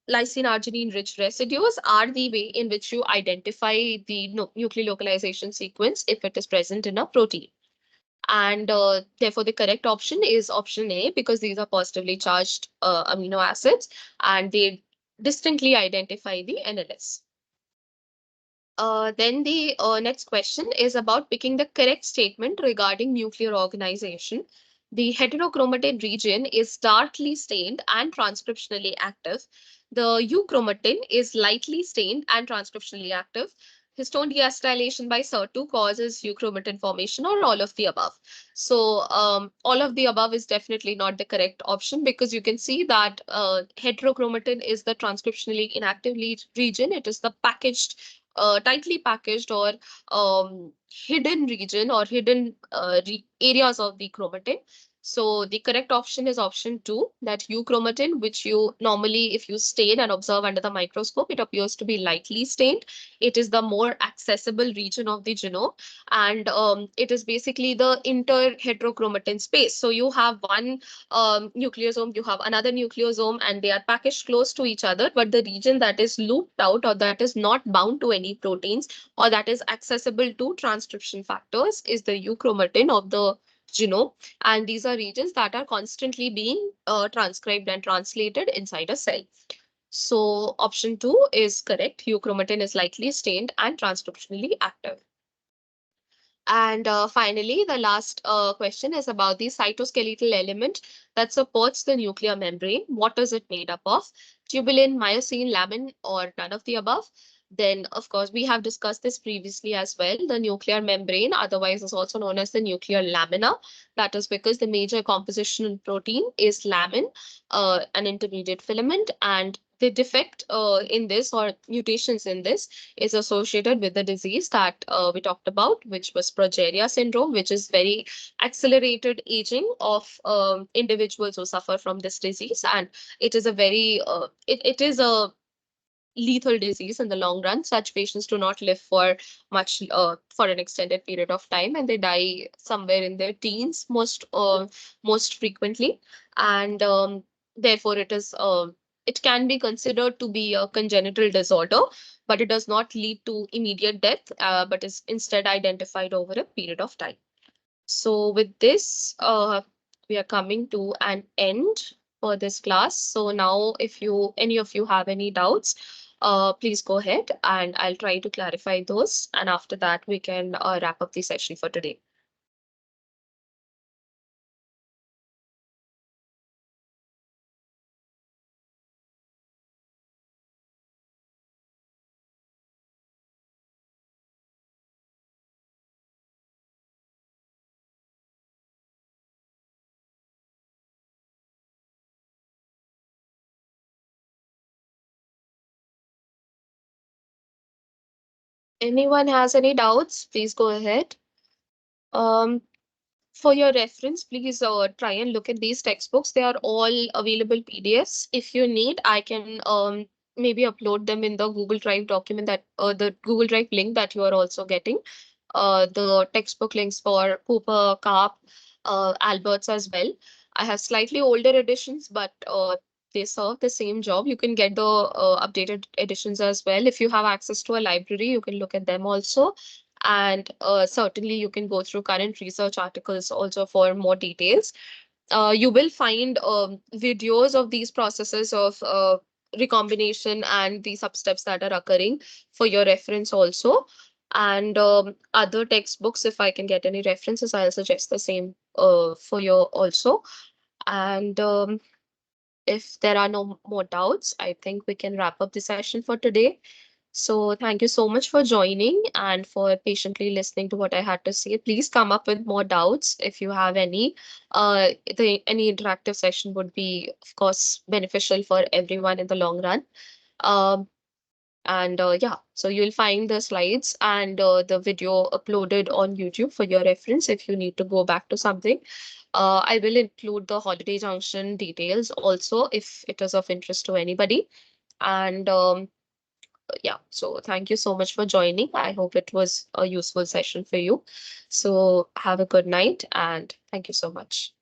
lysine arginine rich residues are the way in which you identify the nuclear localization sequence if it is present in a protein. And therefore, the correct option is option A because these are positively charged amino acids and they distinctly identify the NLS. Then the next question is about picking the correct statement regarding nuclear organization. The heterochromatin region is darkly stained and transcriptionally active. The euchromatin is lightly stained and transcriptionally active. Histone deacetylation by SIR2 causes euchromatin formation, or all of the above. So, all of the above is definitely not the correct option because you can see that heterochromatin is the transcriptionally inactive region. It is the tightly packaged or hidden region or hidden areas of the chromatin. So the correct option is option two, that euchromatin, which you normally, if you stain and observe under the microscope, it appears to be lightly stained. It is the more accessible region of the genome, and it is basically the interheterochromatin space. So you have one nucleosome, you have another nucleosome, and they are packaged close to each other. But the region that is looped out or that is not bound to any proteins or that is accessible to transcription factors is the euchromatin of the genome. And these are regions that are constantly being transcribed and translated inside a cell. So option two is correct. Euchromatin is likely stained and transcriptionally active. And finally, the last question is about the cytoskeletal element that supports the nuclear membrane. What is it made up of? Tubulin, myosin, lamin, or none of the above? Then, of course, we have discussed this previously as well. The nuclear membrane, otherwise is also known as the nuclear lamina. That is because the major compositional protein is lamin, an intermediate filament, and the defect in this or mutations in this is associated with the disease that we talked about, which was progeria syndrome, which is very accelerated aging of individuals who suffer from this disease. And it is a it is a lethal disease in the long run. Such patients do not live for much for an extended period of time, and they die somewhere in their teens most frequently. And therefore, it can be considered to be a congenital disorder, but it does not lead to immediate death, but is instead identified over a period of time. So with this, we are coming to an end for this class. So now, if any of you have any doubts, please go ahead and I'll try to clarify those. And after that, we can wrap up the session for today. Anyone has any doubts, please go ahead. Um, for your reference, please try and look at these textbooks. They are all available PDFs. If you need, I can maybe upload them in the Google Drive document that the Google Drive link that you are also getting. The textbook links for Cooper, Karp, Alberts as well. I have slightly older editions, but they serve the same job. You can get the updated editions as well. If you have access to a library, you can look at them also. And certainly, you can go through current research articles also for more details. You will find videos of these processes of recombination and the substeps that are occurring for your reference also. And other textbooks, if I can get any references, I'll suggest the same for you also. And if there are no more doubts, I think we can wrap up the session for today. So thank you so much for joining and for patiently listening to what I had to say. Please come up with more doubts if you have any. Any interactive session would be, of course, beneficial for everyone in the long run. Um, And yeah, so you'll find the slides and the video uploaded on YouTube for your reference if you need to go back to something. I will include the Holiday Junction details also if it is of interest to anybody. And yeah, so thank you so much for joining. I hope it was a useful session for you. So have a good night and thank you so much.